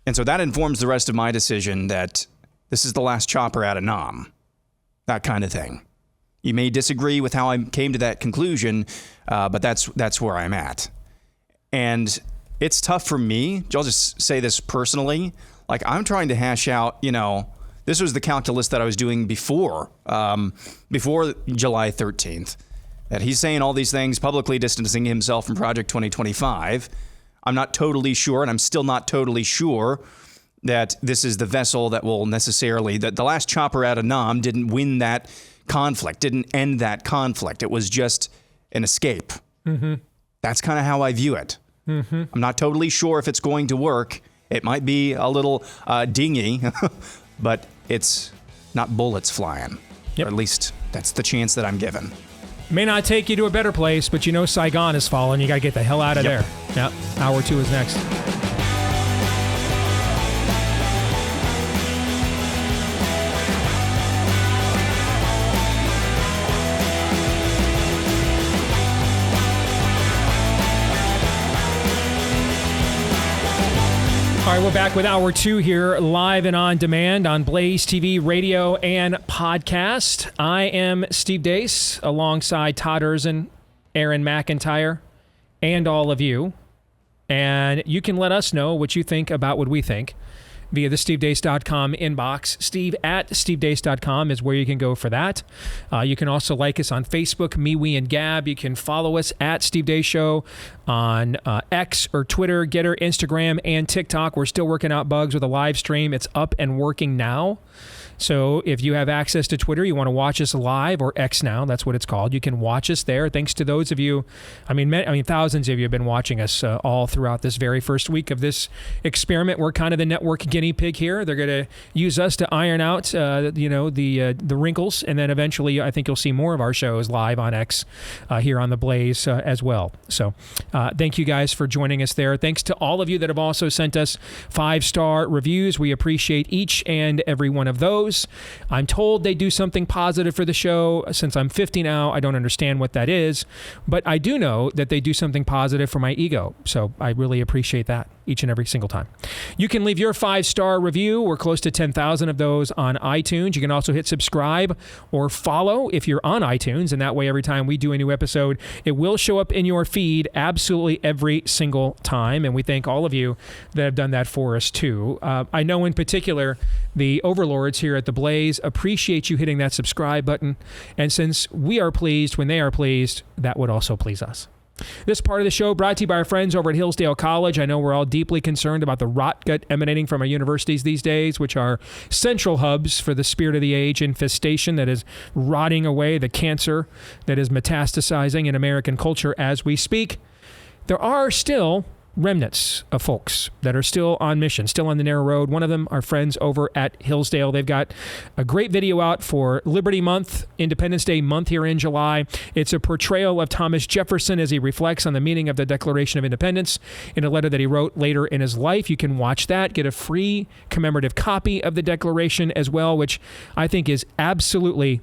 And so that informs the rest of my decision that this is the last chopper out of Nam, that kind of thing. You may disagree with how I came to that conclusion, but that's where I'm at. And it's tough for me. I'll just say this personally. Like, I'm trying to hash out, this was the calculus that I was doing before July 13th, that he's saying all these things, publicly distancing himself from Project 2025. I'm not totally sure, and I'm still not totally sure that this is the vessel that will necessarily, that the last chopper out of Nam didn't win that conflict, didn't end that conflict. It was just an escape. Mm-hmm. That's kind of how I view it. Mm-hmm. I'm not totally sure if it's going to work. It might be a little dingy, but it's not bullets flying. Yep. Or at least that's the chance that I'm given. May not take you to a better place, but Saigon is falling. You got to get the hell out of there. Yep. Hour 2 is next. All right, we're back with Hour 2 here, live and on demand on Blaze TV, radio, and podcast. I am Steve Deace, alongside Todd Erzin, Aaron McIntyre, and all of you. And you can let us know what you think about what we think via the stevedeace.com inbox. Steve@stevedeace.com is where you can go for that. You can also like us on Facebook, Me, We, and Gab. You can follow us at Steve Deace Show on X or Twitter, Getter, Instagram, and TikTok. We're still working out bugs with a live stream. It's up and working now. So if you have access to Twitter, you want to watch us live, or X now, that's what it's called. You can watch us there. Thanks to those of you, I mean, thousands of you have been watching us all throughout this very first week of this experiment. We're kind of the network guinea pig here. They're going to use us to iron out, the wrinkles, and then eventually, I think you'll see more of our shows live on X here on the Blaze as well. So thank you guys for joining us there. Thanks to all of you that have also sent us 5-star reviews. We appreciate each and every one of those. I'm told they do something positive for the show. Since I'm 50 now, I don't understand what that is, but I do know that they do something positive for my ego. So I really appreciate that each and every single time. You can leave your 5-star review. We're close to 10,000 of those on iTunes. You can also hit subscribe or follow if you're on iTunes, and that way every time we do a new episode, it will show up in your feed absolutely every single time, and we thank all of you that have done that for us too. I know in particular the overlords here at at The Blaze appreciate you hitting that subscribe button. And since we are pleased when they are pleased, that would also please us. This part of the show brought to you by our friends over at Hillsdale College. I know we're all deeply concerned about the rot gut emanating from our universities these days, which are central hubs for the spirit of the age infestation that is rotting away the cancer that is metastasizing in American culture as we speak. There are still remnants of folks that are still on mission, still on the narrow road. One of them, our friends over at Hillsdale. They've got a great video out for Liberty Month, Independence Day month here in July. It's a portrayal of Thomas Jefferson as he reflects on the meaning of the Declaration of Independence in a letter that he wrote later in his life. You can watch that, get a free commemorative copy of the Declaration as well, which I think is absolutely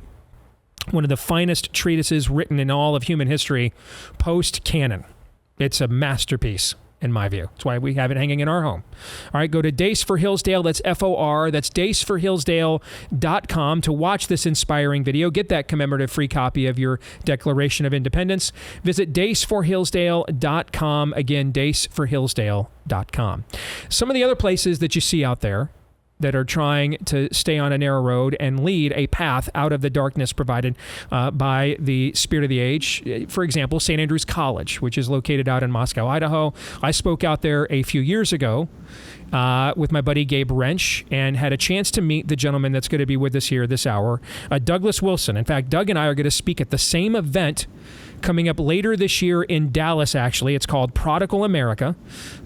one of the finest treatises written in all of human history post-canon. It's a masterpiece, in my view. That's why we have it hanging in our home. All right, go to Deace for Hillsdale. That's F-O-R. That's DeaceForHillsdale.com to watch this inspiring video. Get that commemorative free copy of your Declaration of Independence. Visit DeaceForHillsdale.com. Again, DeaceForHillsdale.com. Some of the other places that you see out there that are trying to stay on a narrow road and lead a path out of the darkness provided by the spirit of the age. For example, St. Andrew's College, which is located out in Moscow, Idaho. I spoke out there a few years ago with my buddy Gabe Wrench and had a chance to meet the gentleman that's going to be with us here this hour, Douglas Wilson. In fact, Doug and I are going to speak at the same event coming up later this year in Dallas, actually. It's called Prodigal America.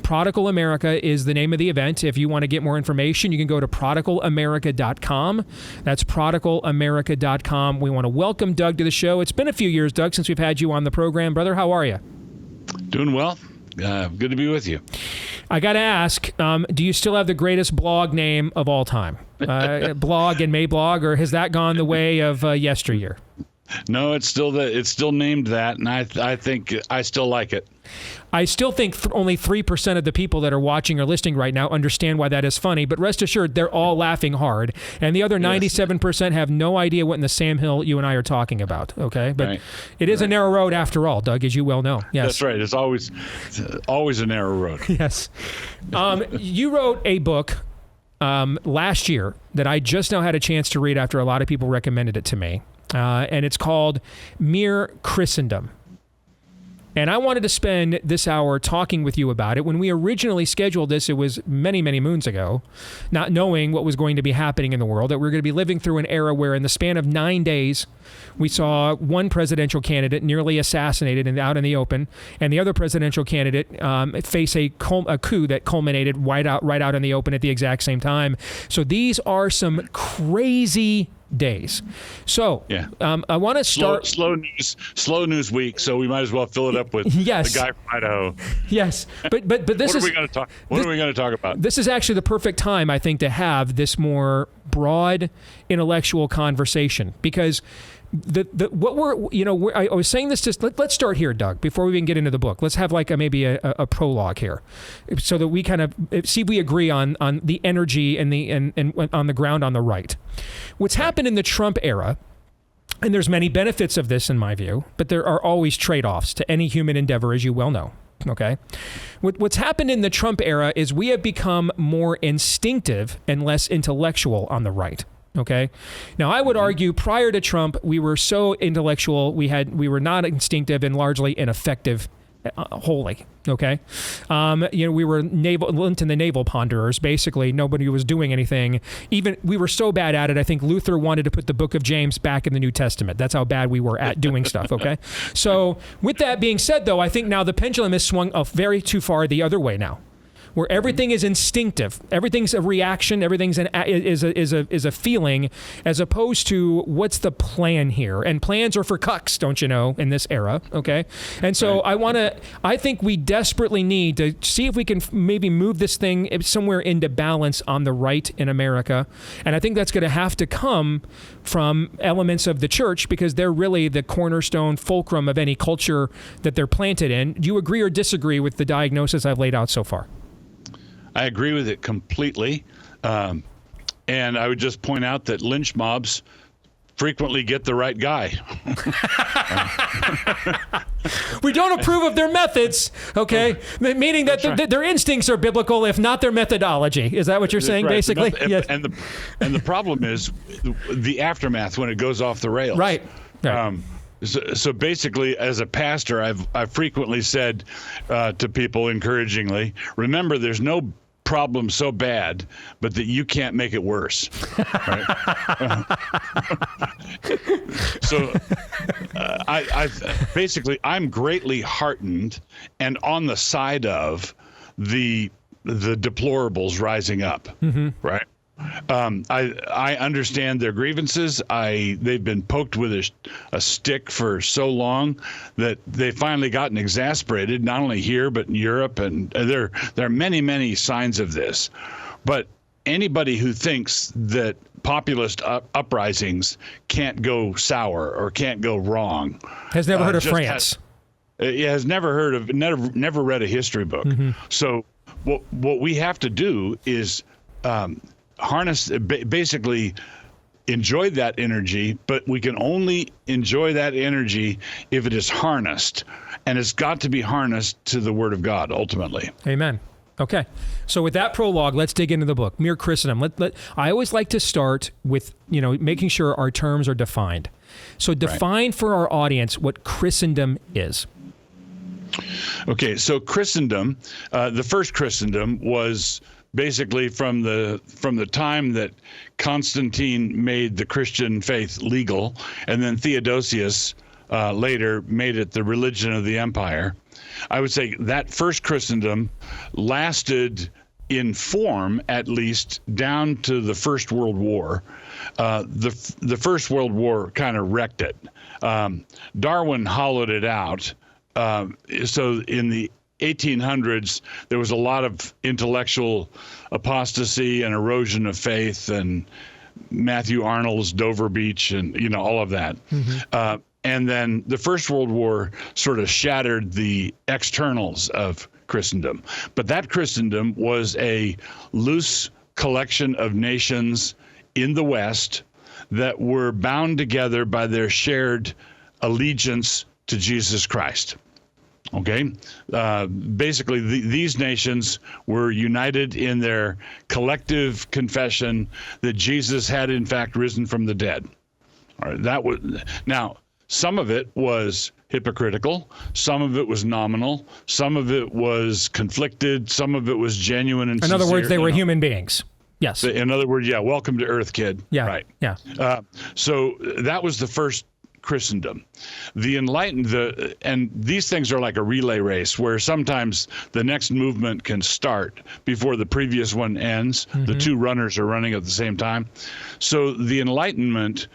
Prodigal America is the name of the event. If you want to get more information, you can go to prodigalamerica.com. That's prodigalamerica.com. We want to welcome Doug to the show. It's been a few years, Doug, since we've had you on the program. Brother, how are you? Doing well. Good to be with you. I got to ask, do you still have the greatest blog name of all time? Blog and Mayblog, or has that gone the way of yesteryear? No, it's still named that, and I think I still like it. I still think only 3% of the people that are watching or listening right now understand why that is funny, but rest assured, they're all laughing hard, and the other 97% have no idea what in the Sam Hill you and I are talking about, okay? But it is a narrow road after all, Doug, as you well know. Yes. That's right. It's always a narrow road. Yes. You wrote a book last year that I just now had a chance to read after a lot of people recommended it to me. And it's called Mere Christendom. And I wanted to spend this hour talking with you about it. When we originally scheduled this, it was many, many moons ago, not knowing what was going to be happening in the world, that we were going to be living through an era where in the span of 9 days, we saw one presidential candidate nearly assassinated and out in the open, and the other presidential candidate face a coup that culminated right out in the open at the exact same time. So these are some crazy days. So I want to start slow news week. So we might as well fill it up with the guy from Idaho. Yes, but this what are we going to talk about? This is actually the perfect time, I think, to have this more broad intellectual conversation, because I was saying this just let's start here, Doug, before we even get into the book. Let's have like maybe a prologue here, so that we kind of see if we agree on the energy and on the ground on the right. What's happened in the Trump era, and there's many benefits of this in my view, but there are always trade-offs to any human endeavor, as you well know. Okay, what's happened in the Trump era is we have become more instinctive and less intellectual on the right. Okay. Now, I would argue prior to Trump, we were so intellectual, we were not instinctive and largely ineffective wholly. Okay. We were linked in the navel ponderers. Basically, nobody was doing anything. Even we were so bad at it, I think Luther wanted to put the book of James back in the New Testament. That's how bad we were at doing stuff. Okay. So with that being said, though, I think now the pendulum has swung very too far the other way now, where everything is instinctive, everything's a reaction, everything's is a feeling, as opposed to what's the plan here. And plans are for cucks, don't you know, in this era, okay? And so I think we desperately need to see if we can maybe move this thing somewhere into balance on the right in America. And I think that's going to have to come from elements of the church, because they're really the cornerstone fulcrum of any culture that they're planted in. Do you agree or disagree with the diagnosis I've laid out so far? I agree with it completely. And I would just point out that lynch mobs frequently get the right guy. We don't approve of their methods, okay? Meaning that their instincts are biblical, if not their methodology. Is that what you're saying, basically? Yes. And the problem is the aftermath when it goes off the rails. Right. So basically, as a pastor, I've frequently said to people encouragingly, remember, there's no problem so bad, but that you can't make it worse. Right? So I'm greatly heartened and on the side of the deplorables rising up, right? I understand their grievances. They've been poked with a stick for so long that they've finally gotten exasperated, not only here, but in Europe. And there are many, many signs of this. But anybody who thinks that populist uprisings can't go sour or can't go wrong has never heard of France. Has never read a history book. So what we have to do is harness, basically enjoy that energy, but we can only enjoy that energy if it is harnessed, and it's got to be harnessed to the Word of God ultimately. Amen. Okay, so with that prologue, let's dig into the book, Mere Christendom. I always like to start with making sure our terms are defined. So define for our audience what Christendom is. Okay, so Christendom, the first Christendom was basically from the time that Constantine made the Christian faith legal, and then Theodosius later made it the religion of the empire. I would say that first Christendom lasted in form, at least, down to the First World War. The First World War kind of wrecked it. Darwin hollowed it out. So in the 1800s, there was a lot of intellectual apostasy and erosion of faith, and Matthew Arnold's Dover Beach, and all of that. And then the First World War sort of shattered the externals of Christendom. But that Christendom was a loose collection of nations in the West that were bound together by their shared allegiance to Jesus Christ. Okay, basically these nations were united in their collective confession that Jesus had in fact risen from the dead. All right, now some of it was hypocritical, some of it was nominal, some of it was conflicted, some of it was genuine and sincere. In other words, they were human beings. Yes. In other words, welcome to Earth, kid. Yeah. Right. Yeah. So that was the first Christendom. The enlightened, and these things are like a relay race where sometimes the next movement can start before the previous one ends. The two runners are running at the same time. So the Enlightenment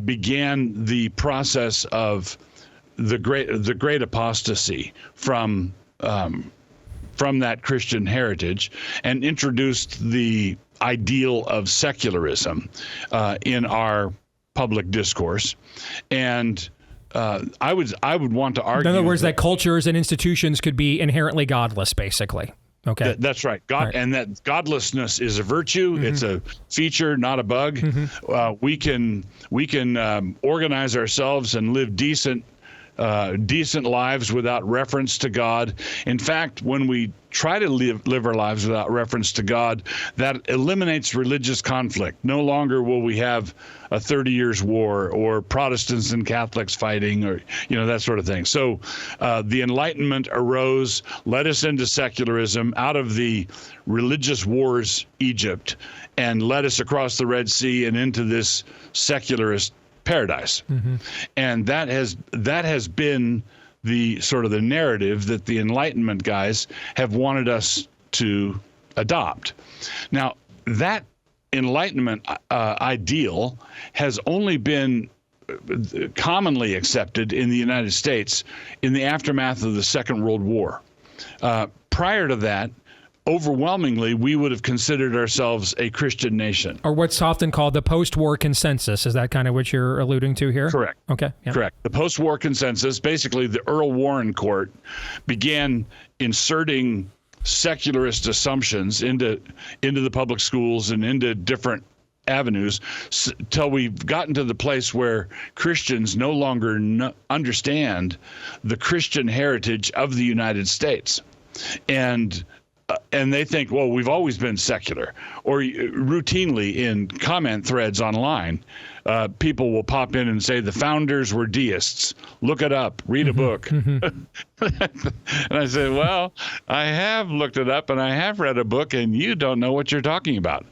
began the process of the great apostasy from that Christian heritage, and introduced the ideal of secularism in our public discourse. And I would want to argue, in other words, that cultures and institutions could be inherently godless, basically. Okay, that's right. And that godlessness is a virtue. It's a feature, not a bug. We can organize ourselves and live decent lives without reference to God. In fact, when we try to live our lives without reference to God, that eliminates religious conflict. No longer will we have a 30 years war or Protestants and Catholics fighting, or that sort of thing. So the Enlightenment arose, led us into secularism out of the religious wars Egypt, and led us across the Red Sea and into this secularist paradise. And that has been the sort of the narrative that the Enlightenment guys have wanted us to adopt. Now, that Enlightenment ideal has only been commonly accepted in the United States in the aftermath of the Second World War. Prior to that, overwhelmingly, we would have considered ourselves a Christian nation. Or what's often called the post-war consensus. Is that kind of what you're alluding to here? Correct. Okay. Yeah. Correct. The post-war consensus, basically the Earl Warren Court began inserting secularist assumptions into the public schools and into different avenues till we've gotten to the place where Christians no longer understand the Christian heritage of the United States. And they think, well, we've always been secular. Or routinely in comment threads online, people will pop in and say the founders were deists. Look it up. Read a book. And I say, well, I have looked it up and I have read a book, and you don't know what you're talking about.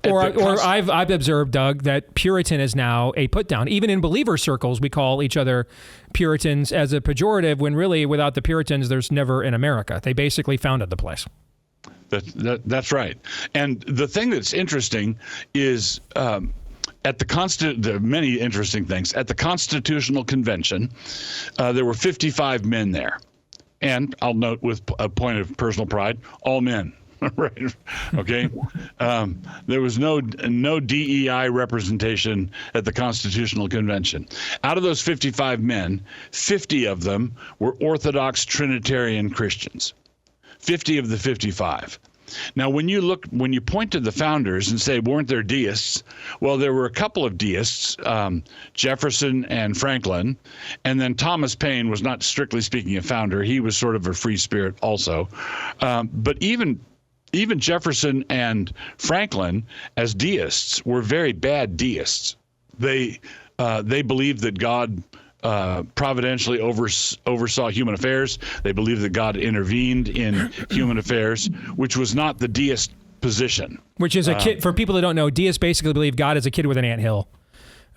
Or I've observed, Doug, that Puritan is now a put down. Even in believer circles, we call each other Puritans as a pejorative, when really, without the Puritans, there's never in America. They basically founded the place. That's right. And the thing that's interesting is there are many interesting things. At the Constitutional Convention, there were 55 men there. And I'll note with a point of personal pride, all men. Right. Okay. There was no DEI representation at the Constitutional Convention. Out of those 55 men, 50 of them were Orthodox Trinitarian Christians. 50 of the 55. Now, when you point to the founders and say, weren't there deists? Well, there were a couple of deists, Jefferson and Franklin, and then Thomas Paine was not strictly speaking a founder. He was sort of a free spirit also. But even Jefferson and Franklin, as deists, were very bad deists. They believed that God providentially oversaw human affairs. They believed that God intervened in human affairs, which was not the deist position. Which is a kid. For people that don't know, deists basically believe God is a kid with an anthill.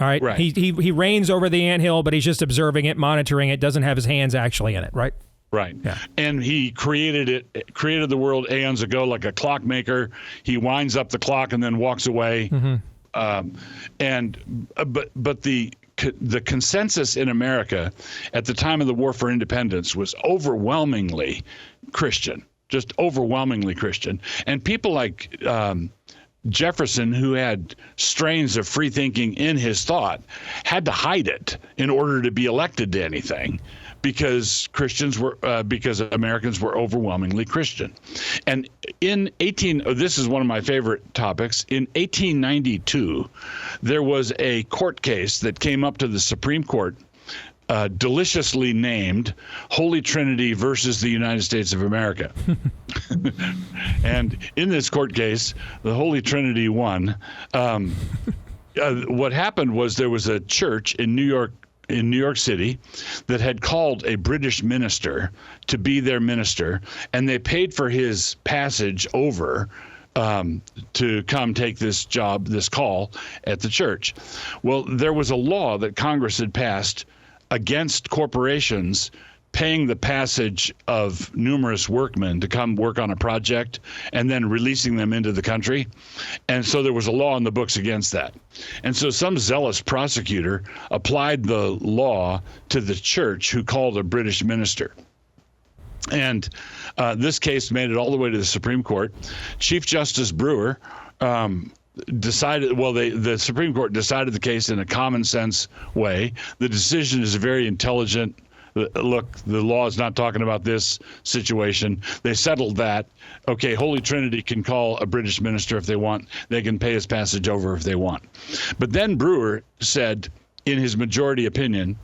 All right. Right. He reigns over the anthill, but he's just observing it, monitoring it. Doesn't have his hands actually in it. Right. Right. Yeah. And he created the world aeons ago like a clockmaker. He winds up the clock and then walks away. Mm-hmm. But the consensus in America at the time of the War for Independence was overwhelmingly Christian, just overwhelmingly Christian. And people like Jefferson, who had strains of free thinking in his thought, had to hide it in order to be elected to anything. Because Americans were overwhelmingly Christian. And this is one of my favorite topics. In 1892, there was a court case that came up to the Supreme Court, deliciously named Holy Trinity versus the United States of America. And in this court case, the Holy Trinity won. What happened was there was a church in New York City that had called a British minister to be their minister, and they paid for his passage over to come take this call at the church. Well, there was a law that Congress had passed against corporations paying the passage of numerous workmen to come work on a project and then releasing them into the country. And so there was a law in the books against that. And so some zealous prosecutor applied the law to the church who called a British minister. And this case made it all the way to the Supreme Court. Chief Justice Brewer the Supreme Court decided the case in a common sense way. The decision is very intelligent. Look, the law is not talking about this situation. They settled that. Okay, Holy Trinity can call a British minister if they want. They can pay his passage over if they want. But then Brewer said, in his majority opinion,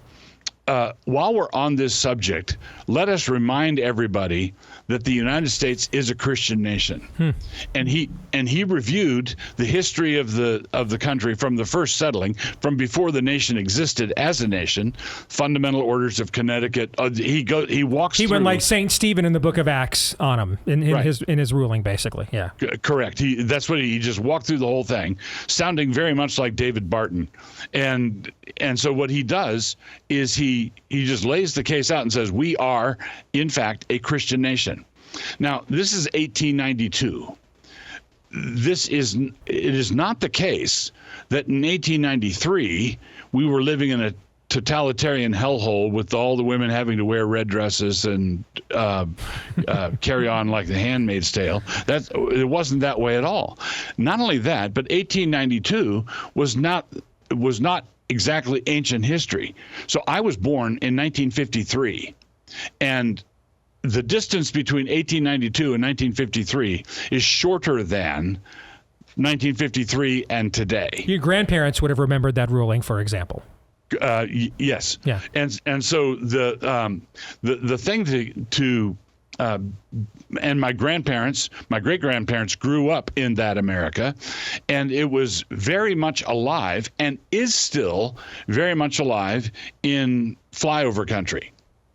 while we're on this subject, let us remind everybody that the United States is a Christian nation. And he reviewed the history of the country from the first settling, from before the nation existed as a nation, Fundamental Orders of Connecticut. He went like Saint Stephen in the Book of Acts on him in his ruling, basically. Yeah, correct. He just walked through the whole thing, sounding very much like David Barton, and so what he does is he just lays the case out and says we are in fact a Christian nation. Now, this is 1892. It is not the case that in 1893 we were living in a totalitarian hellhole with all the women having to wear red dresses and carry on like the Handmaid's Tale. It wasn't that way at all. Not only that, but 1892 was not exactly ancient history. So I was born in 1953, and the distance between 1892 and 1953 is shorter than 1953 and today. Your grandparents would have remembered that ruling, for example. Yes. Yeah. And so the thing to and my great-grandparents grew up in that America, and it was very much alive and is still very much alive in flyover country.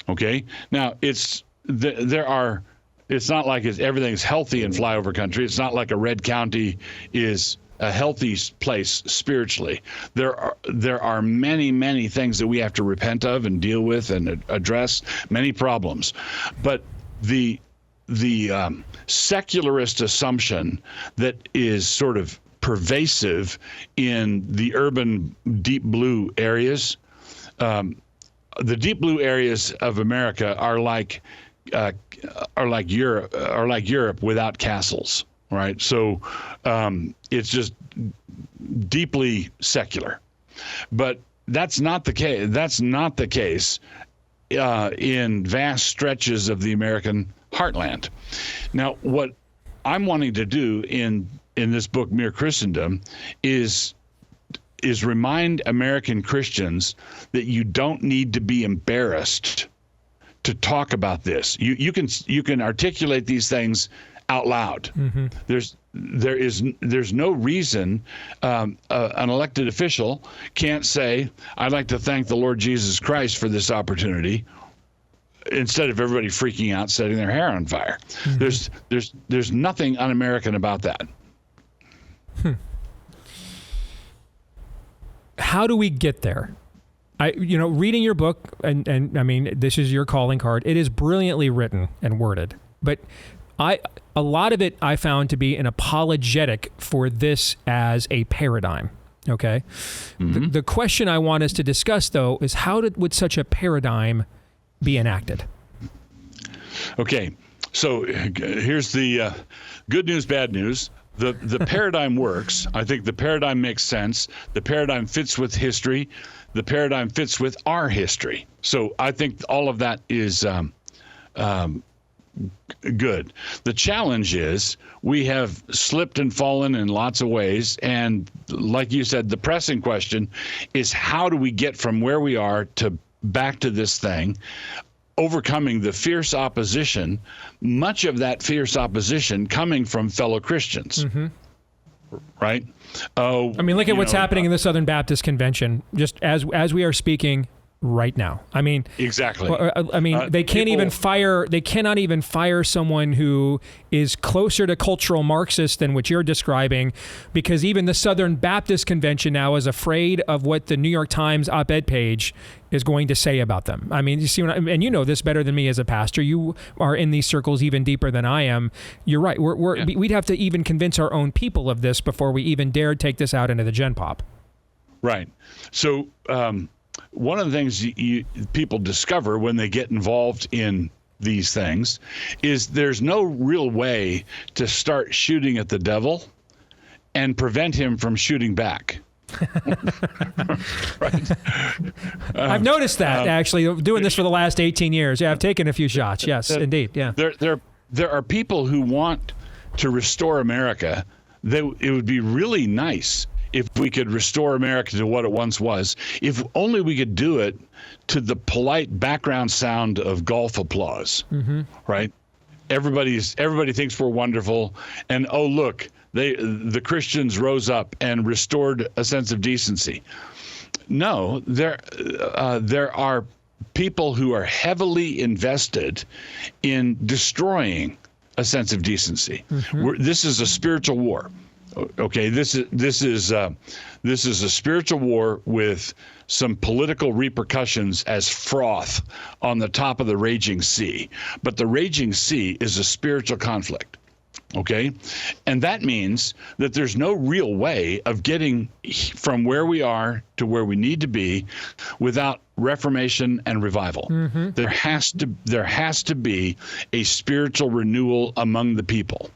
Okay. Now it's not like everything's healthy in flyover country. It's not like a red county is a healthy place spiritually. There are many, many things that we have to repent of and deal with and address, many problems. But the secularist assumption that is sort of pervasive in the urban deep blue areas, the deep blue areas of America are like Europe without castles, right? So it's just deeply secular, but that's not the case. That's not the case in vast stretches of the American heartland. Now, what I'm wanting to do in this book, Mere Christendom, is remind American Christians that you don't need to be embarrassed to talk about this. You can articulate these things out loud. Mm-hmm. There's no reason an elected official can't say, "I'd like to thank the Lord Jesus Christ for this opportunity," instead of everybody freaking out, setting their hair on fire. Mm-hmm. There's nothing un-American about that. How do we get there? Reading your book, and I mean, this is your calling card. It is brilliantly written and worded, but a lot of it I found to be an apologetic for this as a paradigm. Okay. Mm-hmm. The question I want us to discuss, though, is would such a paradigm be enacted? Okay. So here's the good news, bad news. The paradigm works. I think the paradigm makes sense. The paradigm fits with history. The paradigm fits with our history. So I think all of that is good. The challenge is we have slipped and fallen in lots of ways. And like you said, the pressing question is, how do we get from where we are to back to this thing, overcoming the fierce opposition, much of that fierce opposition coming from fellow Christians. Mm-hmm. Right? I mean, look at what's happening in the Southern Baptist Convention, just as we are speaking right now. I mean, exactly. I mean, they can't even fire. They cannot even fire someone who is closer to cultural Marxist than what you're describing, because even the Southern Baptist Convention now is afraid of what the New York Times op-ed page is going to say about them. I mean, you see, and you know this better than me as a pastor. You are in these circles even deeper than I am. You're right. We'd have to even convince our own people of this before we even dare take this out into the Gen Pop. Right. So. One of the things people discover when they get involved in these things is there's no real way to start shooting at the devil and prevent him from shooting back. Right. I've noticed that, actually, doing this for the last 18 years. Yeah, I've taken a few shots. Yes, indeed. Yeah. There are people who want to restore America. It would be really nice if we could restore America to what it once was, if only we could do it to the polite background sound of golf applause, mm-hmm. Right? Everybody thinks we're wonderful, and oh look, the Christians rose up and restored a sense of decency. No, there are people who are heavily invested in destroying a sense of decency. Mm-hmm. This is a spiritual war. Okay, this is a spiritual war with some political repercussions as froth on the top of the raging sea. But the raging sea is a spiritual conflict. Okay, and that means that there's no real way of getting from where we are to where we need to be without reformation and revival. Mm-hmm. There has to be a spiritual renewal among the people.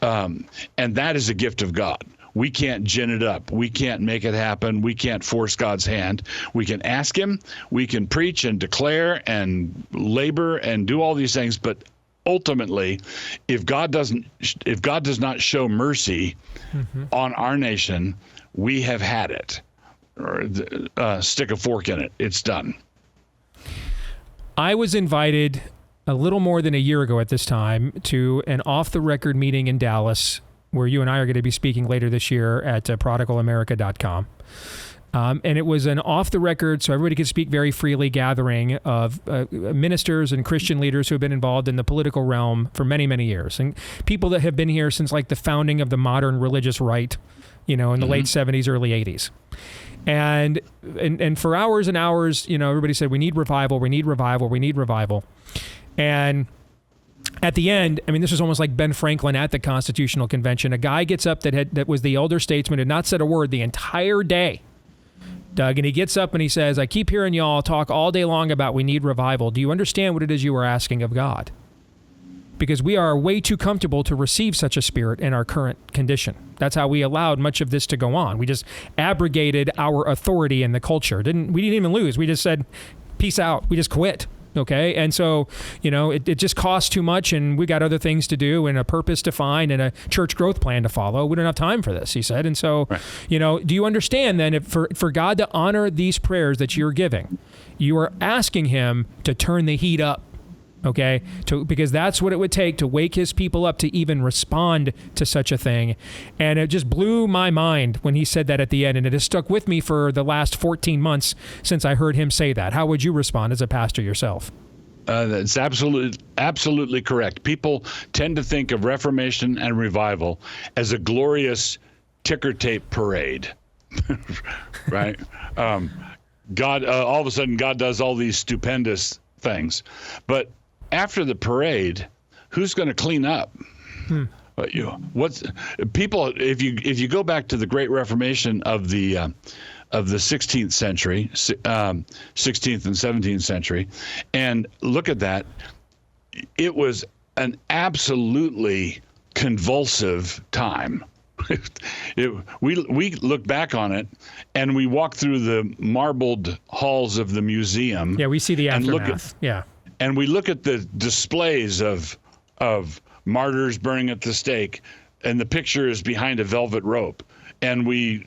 And that is a gift of God. We can't gin it up. We can't make it happen. We can't force God's hand. We can ask him. We can preach and declare and labor and do all these things, but ultimately, if God does not show mercy on our nation, we have had it. Or stick a fork in it. It's done. I was invited a little more than a year ago at this time to an off-the-record meeting in Dallas, where you and I are going to be speaking later this year at prodigalamerica.com. And it was an off-the-record, so everybody could speak very freely, gathering of ministers and Christian leaders who have been involved in the political realm for many, many years. And people that have been here since like the founding of the modern religious right, in the late 70s, early 80s. And for hours and hours, everybody said, we need revival, we need revival, we need revival. And at the end, this was almost like Ben Franklin at the Constitutional Convention. A guy gets up that was the elder statesman, had not said a word the entire day, Doug, and he gets up and he says, I keep hearing y'all talk all day long about we need revival. Do you understand what it is you are asking of God? Because we are way too comfortable to receive such a spirit in our current condition. That's how we allowed much of this to go on. We just abrogated our authority in the culture. We didn't even lose. We just said, peace out. We just quit. Okay. And so, it just costs too much, and we got other things to do and a purpose to find and a church growth plan to follow. We don't have time for this, he said. And so, right. Do you understand then, if for God to honor these prayers that you're giving, you are asking him to turn the heat up. Okay, because that's what it would take to wake his people up to even respond to such a thing. And it just blew my mind when he said that at the end, and it has stuck with me for the last 14 months since I heard him say that. How would you respond as a pastor yourself? That's absolutely correct. People tend to think of Reformation and revival as a glorious ticker tape parade, right? God, all of a sudden, God does all these stupendous things, but after the parade, who's going to clean up? What's people? If you go back to the Great Reformation of the 16th century, 16th and 17th century, and look at that, it was an absolutely convulsive time. We look back on it, and we walk through the marbled halls of the museum. Yeah, we see the aftermath. And we look at the displays of martyrs burning at the stake, and the picture is behind a velvet rope, and we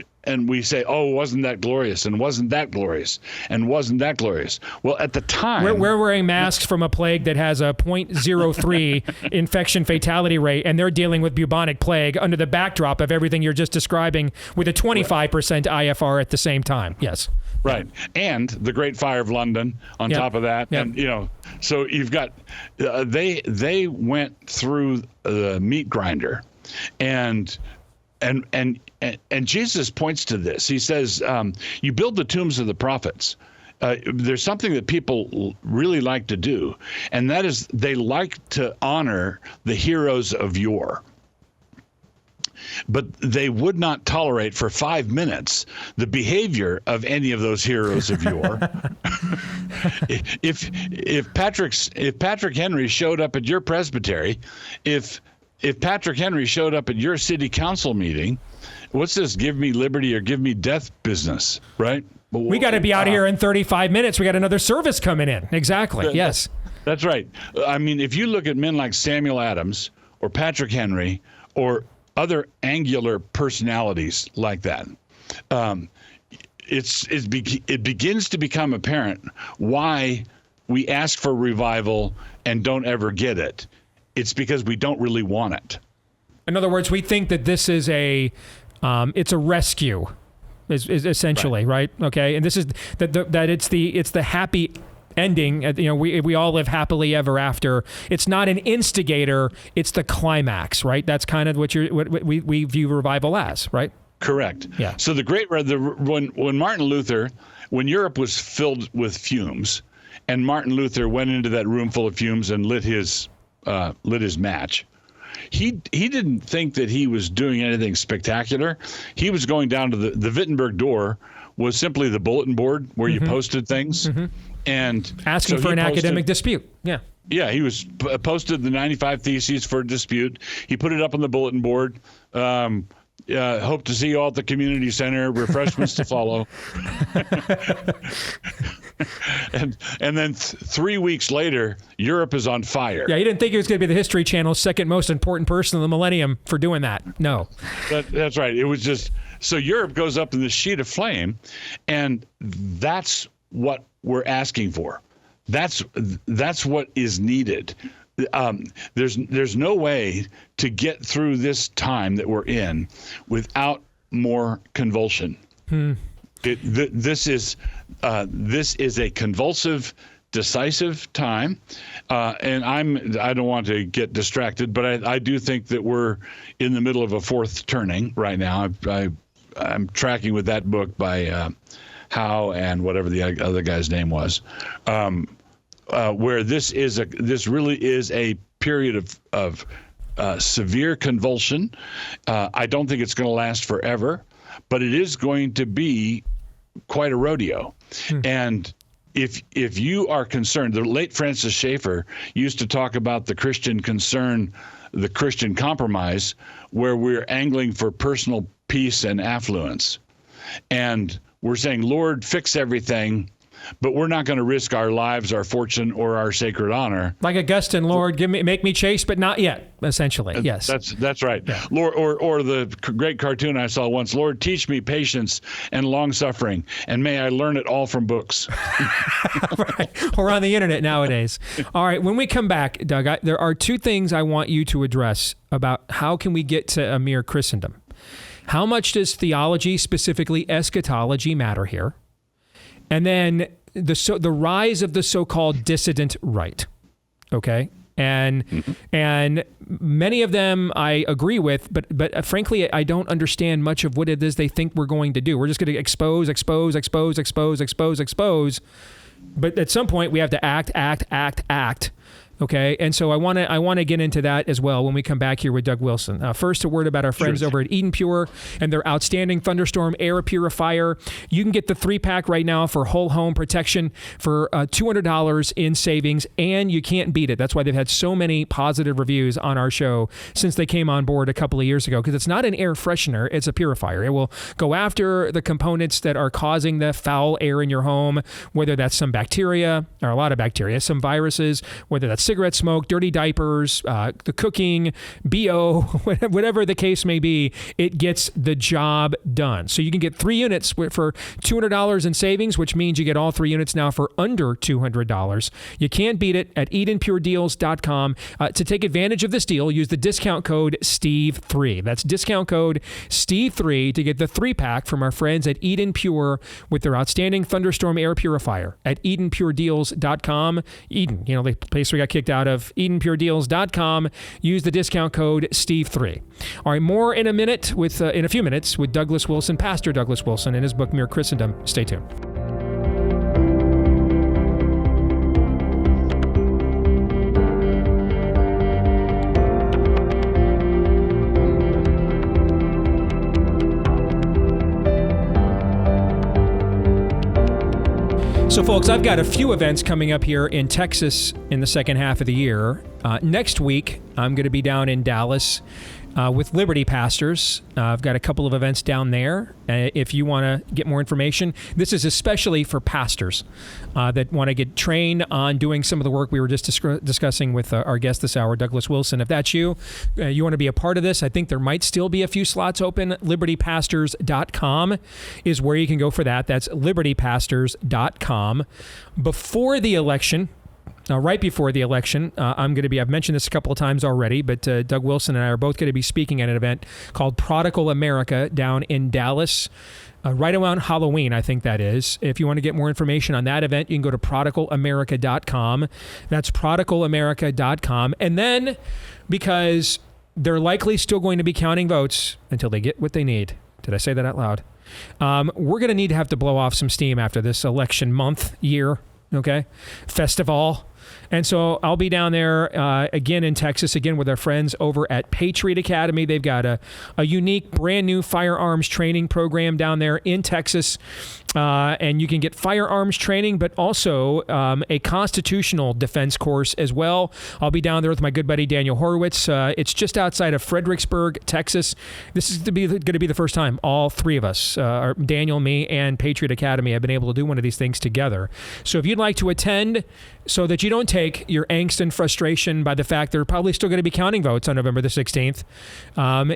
say, oh, wasn't that glorious, and wasn't that glorious, and wasn't that glorious? Well, at the time, we're wearing masks from a plague that has a 0.03 infection fatality rate, and they're dealing with bubonic plague under the backdrop of everything you're just describing, with a 25% IFR at the same time. Yes. Right. And the Great Fire of London on top of that. Yep. And, so you've got, they went through the meat grinder, and Jesus points to this. He says, you build the tombs of the prophets. There's something that people really like to do, and that is they like to honor the heroes of yore. But they would not tolerate for 5 minutes the behavior of any of those heroes of yore. If Patrick Henry showed up at your presbytery, if Patrick Henry showed up at your city council meeting, what's this give me liberty or give me death business, right? We got to be out of here in 35 minutes. We got another service coming in. Exactly. Yes. That's right. If you look at men like Samuel Adams or Patrick Henry or other angular personalities like that, it begins to become apparent why we ask for revival and don't ever get it. It's because we don't really want it. In other words, we think that this is it's a rescue, is essentially, right? Okay, and this is that it's the happy ending. We all live happily ever after. It's not an instigator; it's the climax, right? That's kind of what we view revival as, right? Correct. Yeah. So when Martin Luther, when Europe was filled with fumes, and Martin Luther went into that room full of fumes and lit his match, he didn't think that he was doing anything spectacular. He was going down to the Wittenberg door was simply the bulletin board where you posted things. And asking for an academic dispute. Yeah. Yeah, he posted the 95 Theses for a dispute. He put it up on the bulletin board. Hope to see you all at the community center. Refreshments to follow. and then 3 weeks later, Europe is on fire. Yeah, you didn't think he was going to be the History Channel's second most important person of the millennium for doing that. No. That's right. It was just, so Europe goes up in this sheet of flame, and that's what we're asking for. That's what is needed. There's no way to get through this time that we're in without more convulsion. This is a convulsive, decisive time, and I don't want to get distracted, but I do think that we're in the middle of a fourth turning right now. I'm tracking with that book by Howe and whatever the other guy's name was. Where this really is a period of severe convulsion. I don't think it's going to last forever, but it is going to be quite a rodeo. And if you are concerned, the late Francis Schaeffer used to talk about the Christian concern, the Christian compromise, where we're angling for personal peace and affluence. And we're saying, Lord, fix everything, but we're not going to risk our lives, our fortune, or our sacred honor. Like Augustine, Lord, make me chaste, but not yet. Essentially, yes. That's right. Yeah. Lord, or the great cartoon I saw once. Lord, teach me patience and long suffering, and may I learn it all from books. Right. Or on the internet nowadays. All right. When we come back, Doug, there are two things I want you to address about how can we get to a mere Christendom. How much does theology, specifically eschatology, matter here? And then the rise of the so-called dissident right, okay? And many of them I agree with, but frankly, I don't understand much of what it is they think we're going to do. We're just going to expose. But at some point, we have to act. Okay, and so I want to get into that as well when we come back here with Doug Wilson. First, a word about our friends over at Eden Pure and their outstanding Thunderstorm air purifier. You can get the 3-pack right now for whole home protection for $200 in savings, and you can't beat it. That's why they've had so many positive reviews on our show since they came on board a couple of years ago, because it's not an air freshener, it's a purifier. It will go after the components that are causing the foul air in your home, whether that's some bacteria, or a lot of bacteria, some viruses, whether that's cigarette smoke, dirty diapers, the cooking, BO, whatever the case may be, it gets the job done. So you can get 3 units for $200 in savings, which means you get all 3 units now for under $200. You can't beat it at EdenPureDeals.com. To take advantage of this deal, use the discount code STEVE3. That's discount code STEVE3 to get the 3-pack from our friends at Eden Pure with their outstanding Thunderstorm air purifier at EdenPureDeals.com. Eden, the place we got kicked out of, EdenPureDeals.com. Use the discount code STEVE3. All right, more in a few minutes with Douglas Wilson, Pastor Douglas Wilson, in his book Mere Christendom. Stay tuned. So, folks, I've got a few events coming up here in Texas in the second half of the year. Next week, I'm going to be down in Dallas with Liberty Pastors. I've got a couple of events down there. If you want to get more information, this is especially for pastors that want to get trained on doing some of the work we were just discussing with our guest this hour, Douglas Wilson. If that's you, you want to be a part of this, I think there might still be a few slots open. LibertyPastors.com is where you can go for that. That's LibertyPastors.com. Before the election, right before the election, I've mentioned this a couple of times already, but Doug Wilson and I are both going to be speaking at an event called Prodigal America down in Dallas, right around Halloween, I think that is. If you want to get more information on that event, you can go to prodigalamerica.com. That's prodigalamerica.com. And then, because they're likely still going to be counting votes until they get what they need. Did I say that out loud? We're going to have to blow off some steam after this election year. Okay? Festival. And so I'll be down there again in Texas, again with our friends over at Patriot Academy. They've got a unique, brand new firearms training program down there in Texas. And you can get firearms training, but also a constitutional defense course as well. I'll be down there with my good buddy Daniel Horowitz. It's just outside of Fredericksburg, Texas. This is going to be the first time all three of us, Daniel, me, and Patriot Academy, have been able to do one of these things together. So if you'd like to attend so that you don't take your angst and frustration by the fact they're probably still going to be counting votes on November the 16th,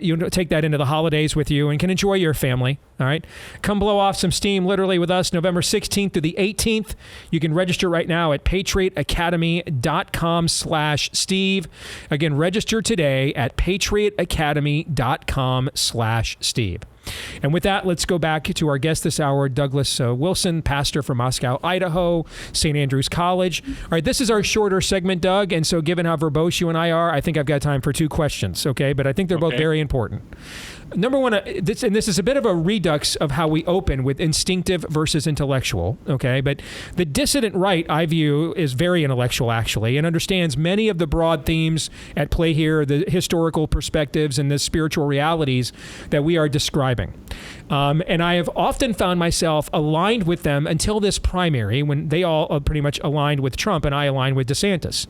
you take that into the holidays with you and can enjoy your family. All right. Come blow off some steam literally with us November 16th through the 18th. You can register right now at patriotacademy.com/Steve. Again, register today at patriotacademy.com/Steve. And with that, let's go back to our guest this hour, Douglas Wilson, pastor from Moscow, Idaho, St. Andrews College. All right, this is our shorter segment, Doug, and so given how verbose you and I are, I think I've got time for 2 questions, okay? But I think they're both very important. Number one, this is a bit of a redux of how we open with instinctive versus intellectual, okay? But the dissident right, I view, is very intellectual, actually, and understands many of the broad themes at play here, the historical perspectives and the spiritual realities that we are describing. And I have often found myself aligned with them until this primary, when they all pretty much aligned with Trump and I aligned with DeSantis.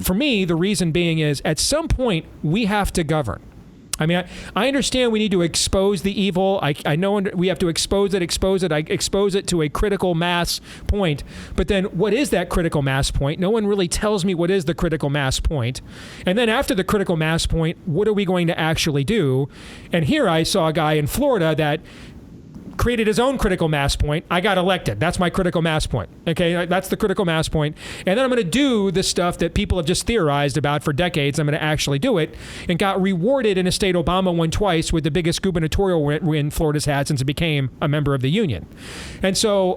For me, the reason being is at some point we have to govern. I mean, I understand we need to expose the evil. I know we have to expose it. I expose it to a critical mass point. But then what is that critical mass point? No one really tells me what is the critical mass point. And then after the critical mass point, what are we going to actually do? And here I saw a guy in Florida that created his own critical mass point. I got elected. That's my critical mass point. Okay, that's the critical mass point. And then I'm going to do the stuff that people have just theorized about for decades. I'm going to actually do it, and got rewarded in a state Obama won twice with the biggest gubernatorial win Florida's had since it became a member of the union. And so,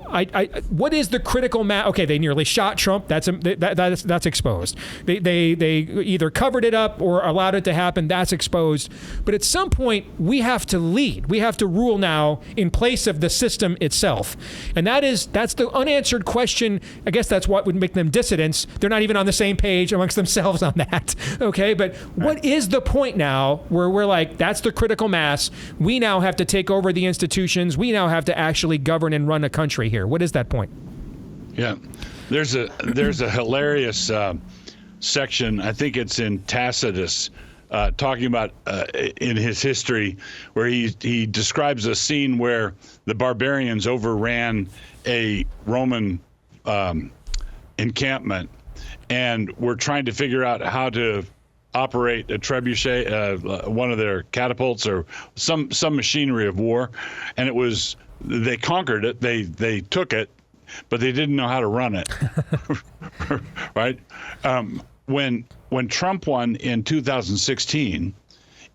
what is the critical mass? Okay, they nearly shot Trump. That's exposed. They either covered it up or allowed it to happen. That's exposed. But at some point, we have to lead. We have to rule now in place of the system itself. And that's the unanswered question. I guess that's what would make them dissidents. They're not even on the same page amongst themselves on that. Okay, but what is the point now where we're like, that's the critical mass. We now have to take over the institutions. We now have to actually govern and run a country here. What is that point? Yeah, there's a hilarious section. I think it's in Tacitus, talking about in his history, where he describes a scene where the barbarians overran a Roman encampment and were trying to figure out how to operate a trebuchet, one of their catapults or some machinery of war, and they conquered it, they took it, but they didn't know how to run it. Right? When Trump won in 2016,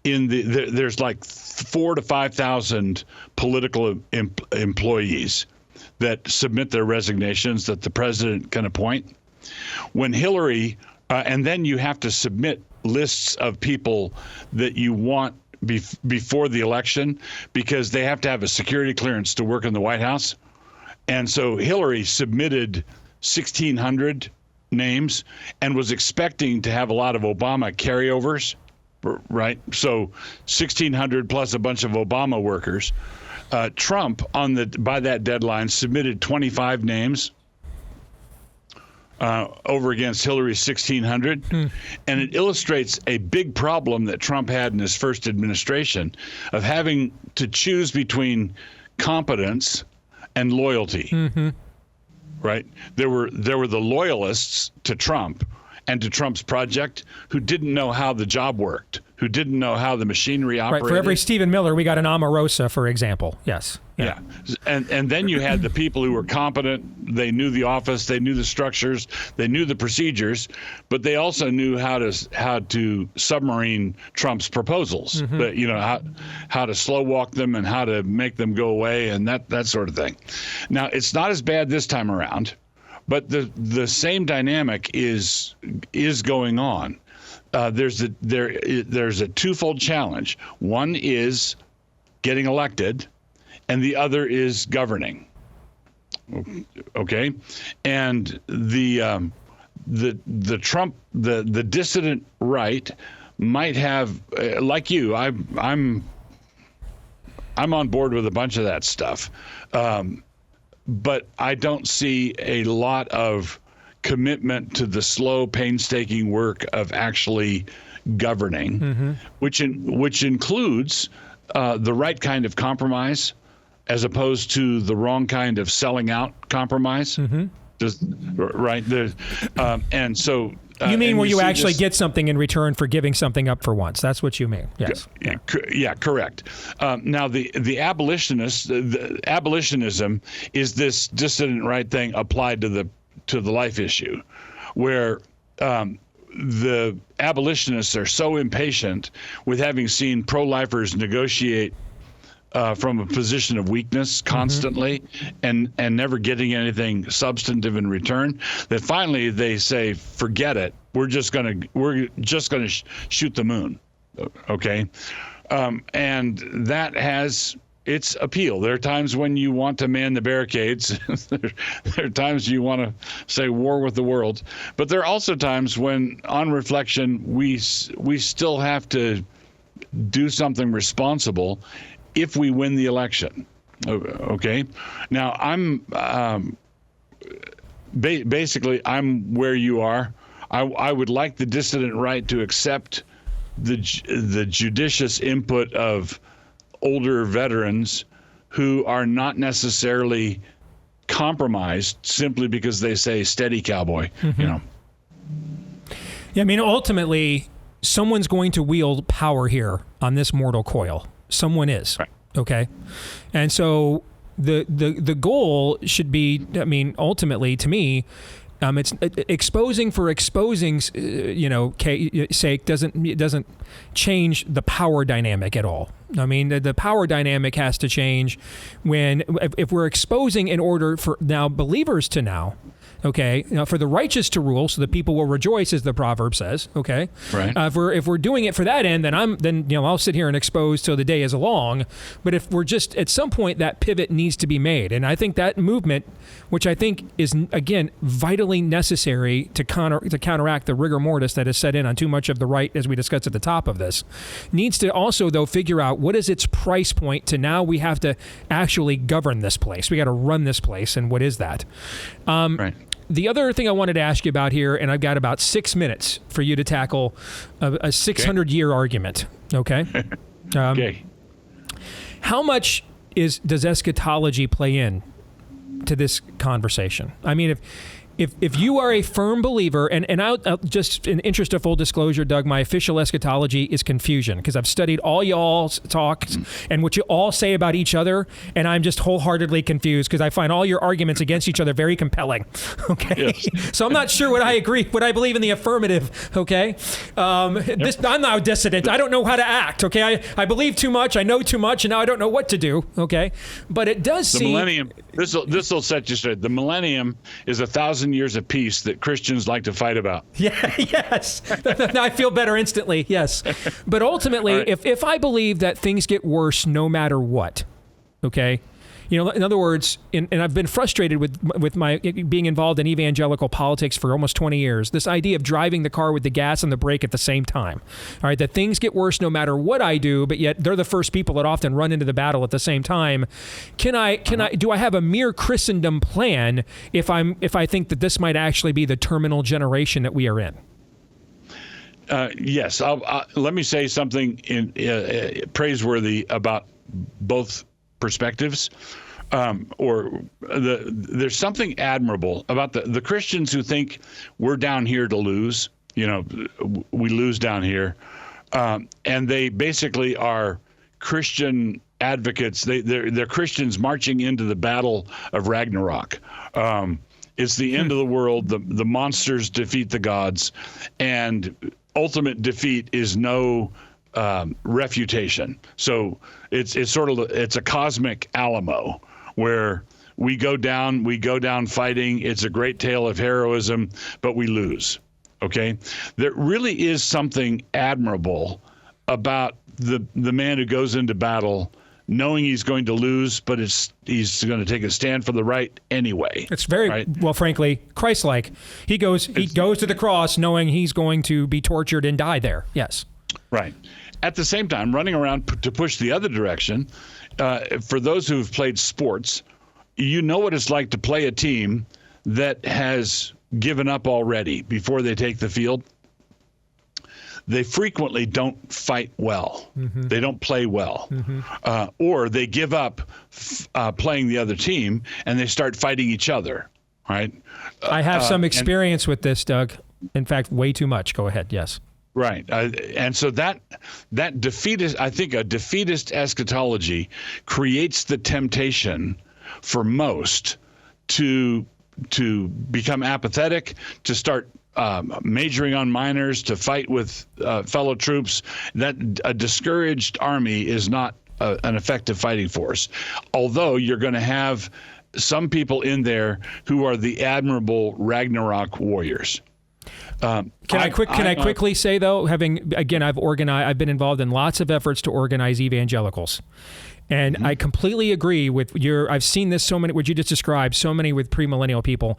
there's like 4,000 to 5,000 political employees that submit their resignations that the president can appoint. When Hillary, and then you have to submit lists of people that you want before the election, because they have to have a security clearance to work in the White House. And so Hillary submitted 1,600 names and was expecting to have a lot of Obama carryovers, right? So 1,600 plus a bunch of Obama workers. Trump, by that deadline, submitted 25 names over against Hillary's 1,600. And it illustrates a big problem that Trump had in his first administration of having to choose between competence and loyalty. Right? There were the loyalists to Trump and to Trump's project who didn't know how the job worked, who didn't know how the machinery operated. Right. For every Stephen Miller, we got an Omarosa, for example. Yes. Yeah. And then you had the people who were competent. They knew the office, they knew the structures, they knew the procedures, but they also knew how to submarine Trump's proposals. But, how to slow walk them and how to make them go away and that sort of thing. Now, it's not as bad this time around, but the same dynamic is going on. There's a twofold challenge. One is getting elected, and the other is governing. Okay, and the the Trump, the dissident right might have, like you, I'm on board with a bunch of that stuff, but I don't see a lot of commitment to the slow, painstaking work of actually governing, which includes the right kind of compromise, as opposed to the wrong kind of selling out compromise. Right there, and so. You mean where you actually this, get something in return for giving something up for once? That's what you mean. Yes. Yeah, correct. Now the abolitionism is this dissident right thing applied to the life issue, where the abolitionists are so impatient with having seen pro-lifers negotiate from a position of weakness constantly and never getting anything substantive in return, that finally they say, forget it. We're just gonna shoot the moon. Okay. And that has its appeal. There are times when you want to man the barricades. There are times you want to say war with the world, but there are also times when, on reflection, we still have to do something responsible if we win the election. Okay. Now I'm basically I'm where you are. I would like the dissident right to accept the judicious input of older veterans who are not necessarily compromised simply because they say steady cowboy, you know. Yeah, I mean, ultimately someone's going to wield power here on this mortal coil. Someone is. Right. Okay. And so the goal should be, I mean, ultimately to me, it's exposing for exposing's, sake doesn't change the power dynamic at all. I mean, the power dynamic has to change if we're exposing in order for now believers to now. Okay, now for the righteous to rule, so the people will rejoice, as the proverb says. Okay, right. If we're doing it for that end, then I'll sit here and expose till the day is long. But if we're just at some point, that pivot needs to be made, and I think that movement, which I think is again vitally necessary to counteract the rigor mortis that is set in on too much of the right, as we discussed at the top of this, needs to also though figure out what is its price point to now we have to actually govern this place. We got to run this place, and what is that? Right. The other thing I wanted to ask you about here, and I've got about 6 minutes for you to tackle a 600-year argument. Okay. Okay. How much does eschatology play in to this conversation? I mean, if you are a firm believer, and I'll just in interest of full disclosure, Doug, my official eschatology is confusion, because I've studied all y'all's talks and what you all say about each other, and I'm just wholeheartedly confused because I find all your arguments against each other very compelling. Okay, yes. So I'm not sure what I believe in the affirmative. Okay, I'm now dissident. I don't know how to act. Okay, I believe too much. I know too much, and now I don't know what to do. Okay, but it does seem the millennium. This will set you straight. The millennium is 1,000 years of peace that Christians like to fight about. Yeah, yes. Now I feel better instantly, yes. But ultimately, right. if I believe that things get worse no matter what, okay? In other words, and I've been frustrated with my being involved in evangelical politics for almost 20 years, this idea of driving the car with the gas and the brake at the same time. All right, that things get worse no matter what I do, but yet they're the first people that often run into the battle at the same time. Do I have a mere Christendom plan if I think that this might actually be the terminal generation that we are in? Yes. Let me say something praiseworthy about both perspectives. There's something admirable about the Christians who think we're down here to lose. We lose down here, and they basically are Christian advocates. They're Christians marching into the battle of Ragnarok. It's the end of the world. The monsters defeat the gods, and ultimate defeat is no refutation. So it's a cosmic Alamo where we go down fighting. It's a great tale of heroism, but we lose. Okay, there really is something admirable about the man who goes into battle knowing he's going to lose, but he's going to take a stand for the right anyway. It's very, right? well, frankly, Christ-like. He goes to the cross knowing he's going to be tortured and die there. Yes. Right. At the same time, running around to push the other direction, for those who've played sports, you know what it's like to play a team that has given up already before they take the field. They frequently don't fight well. Mm-hmm. They don't play well. Mm-hmm. Or they give up playing the other team and they start fighting each other, right? I have some experience with this, Doug. In fact, way too much. Go ahead. Yes. Right. And so that defeatist, I think a defeatist eschatology creates the temptation for most to become apathetic, to start majoring on minors, to fight with fellow troops. That a discouraged army is not an effective fighting force. Although you're going to have some people in there who are the admirable Ragnarok warriors. Can I quickly say though, I've been involved in lots of efforts to organize evangelicals. And mm-hmm. I completely agree with I've seen this so many, what you just described, so many with premillennial people.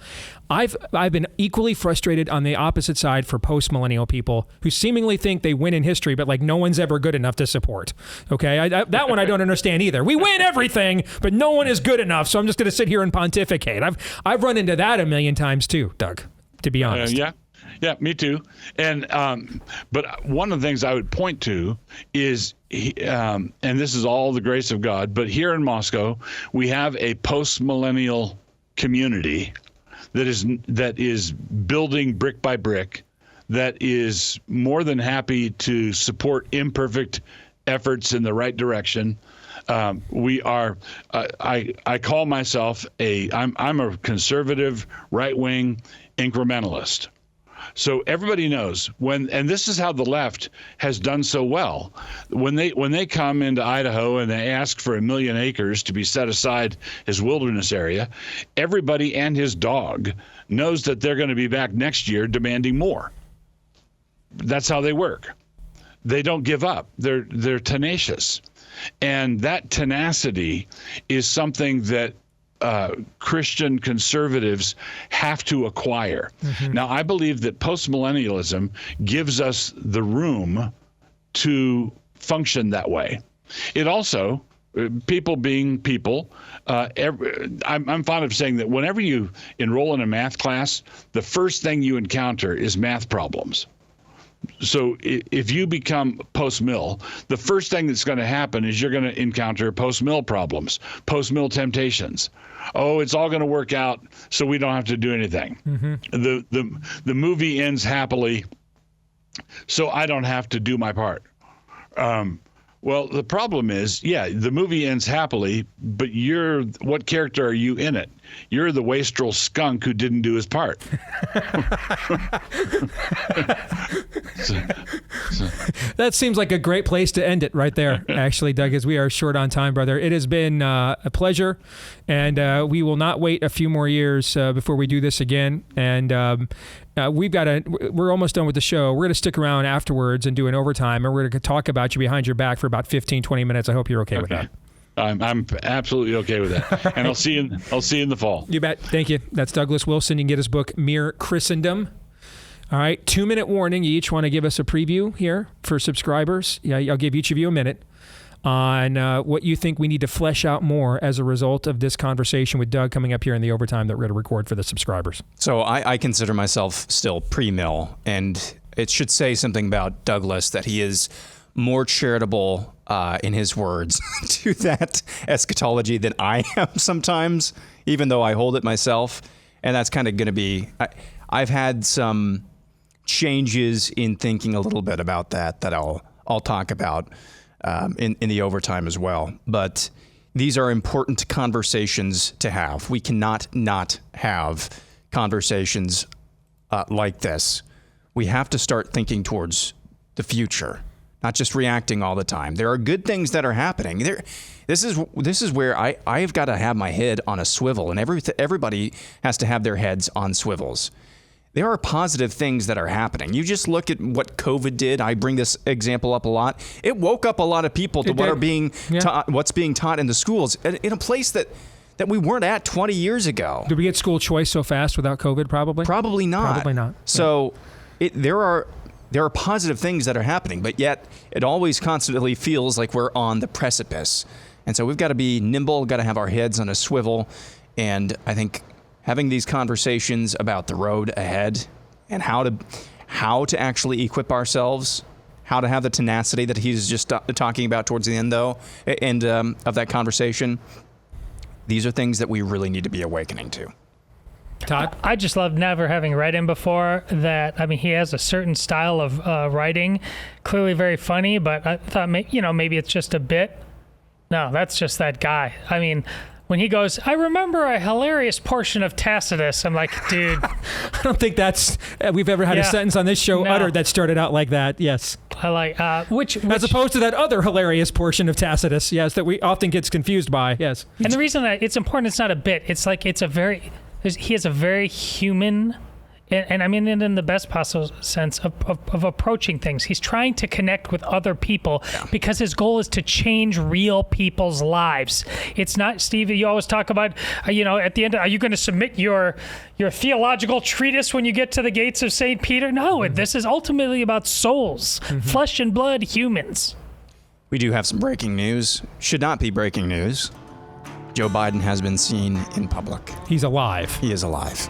I've been equally frustrated on the opposite side for postmillennial people who seemingly think they win in history, but like no one's ever good enough to support. Okay, that one I don't understand either. We win everything, but no one is good enough. So I'm just going to sit here and pontificate. I've run into that a million times too, Doug, to be honest. Yeah, me too. And but one of the things I would point to is, and this is all the grace of God, but here in Moscow, we have a post-millennial community that is building brick by brick, that is more than happy to support imperfect efforts in the right direction. We are. I call myself I'm a conservative, right-wing incrementalist. So everybody knows and this is how the left has done so well. When they come into Idaho and they ask for 1 million acres to be set aside as wilderness area, everybody and his dog knows that they're going to be back next year demanding more. That's how they work. They don't give up. They're tenacious. And that tenacity is something that Christian conservatives have to acquire. Mm-hmm. Now, I believe that postmillennialism gives us the room to function that way. It also, people being people, I'm fond of saying that whenever you enroll in a math class, the first thing you encounter is math problems. So if you become post-mill, the first thing that's going to happen is you're going to encounter post-mill problems, post-mill temptations. Oh, it's all going to work out, so we don't have to do anything. Mm-hmm. The movie ends happily, so I don't have to do my part. Well, the problem is, the movie ends happily, but what character are you in it? You're the wastrel skunk who didn't do his part. That seems like a great place to end it right there, actually, Doug, as we are short on time, brother. It has been a pleasure, and we will not wait a few more years before we do this again. And we're almost done with the show. We're going to stick around afterwards and do an overtime, and we're going to talk about you behind your back for about 15, 20 minutes. I hope you're okay with that. I'm absolutely okay with that. And I'll see you in the fall. You bet. Thank you. That's Douglas Wilson. You can get his book, Mere Christendom. All right. 2-minute warning. You each want to give us a preview here for subscribers. Yeah, I'll give each of you a minute on what you think we need to flesh out more as a result of this conversation with Doug coming up here in the overtime that we're going to record for the subscribers. So I consider myself still pre-mill, and it should say something about Douglas that he is more charitable in his words to that eschatology than I am sometimes, even though I hold it myself. And that's kind of going to be, I've had some changes in thinking a little bit about that I'll talk about in the overtime as well. But these are important conversations to have. We cannot not have conversations like this. We have to start thinking towards the future, not just reacting all the time. There are good things that are happening. This is where I've got to have my head on a swivel, and everybody has to have their heads on swivels. there are positive things that are happening. You just look at what COVID did. I bring this example up a lot. It woke up a lot of people to what's being taught in the schools in a place that we weren't at 20 years ago. Did we get school choice so fast without COVID? Probably not. So there are positive things that are happening, but yet it always constantly feels like we're on the precipice. And so we've got to be nimble, got to have our heads on a swivel. And I think having these conversations about the road ahead and how to actually equip ourselves, how to have the tenacity that he's just talking about towards the end, though, of that conversation, these are things that we really need to be awakening to. Todd? I just love never having read him before. He has a certain style of writing, clearly very funny, but I thought, maybe it's just a bit. No, that's just that guy. I mean, when he goes, I remember a hilarious portion of Tacitus, I'm like, dude. I don't think we've ever had a sentence on this show uttered that started out like that. Yes. I like, which as opposed to that other hilarious portion of Tacitus, yes, that we often gets confused by, yes. And the reason that it's important, it's not a bit. It's like he has a very human, and I mean it in the best possible sense of approaching things. He's trying to connect with other people because his goal is to change real people's lives. It's not, Steve, you always talk about, at the end, are you going to submit your theological treatise when you get to the gates of St. Peter? No, this is ultimately about souls, flesh and blood humans. We do have some breaking news. Should not be breaking news. Joe Biden has been seen in public. He's alive. He is alive.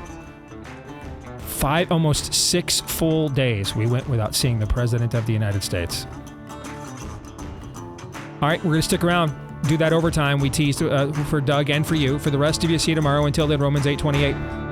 Almost 6 full days we went without seeing the President of the United States. All right, we're going to stick around, do that overtime we teased for Doug and for you. For the rest of you, see you tomorrow. Until then, Romans 8:28.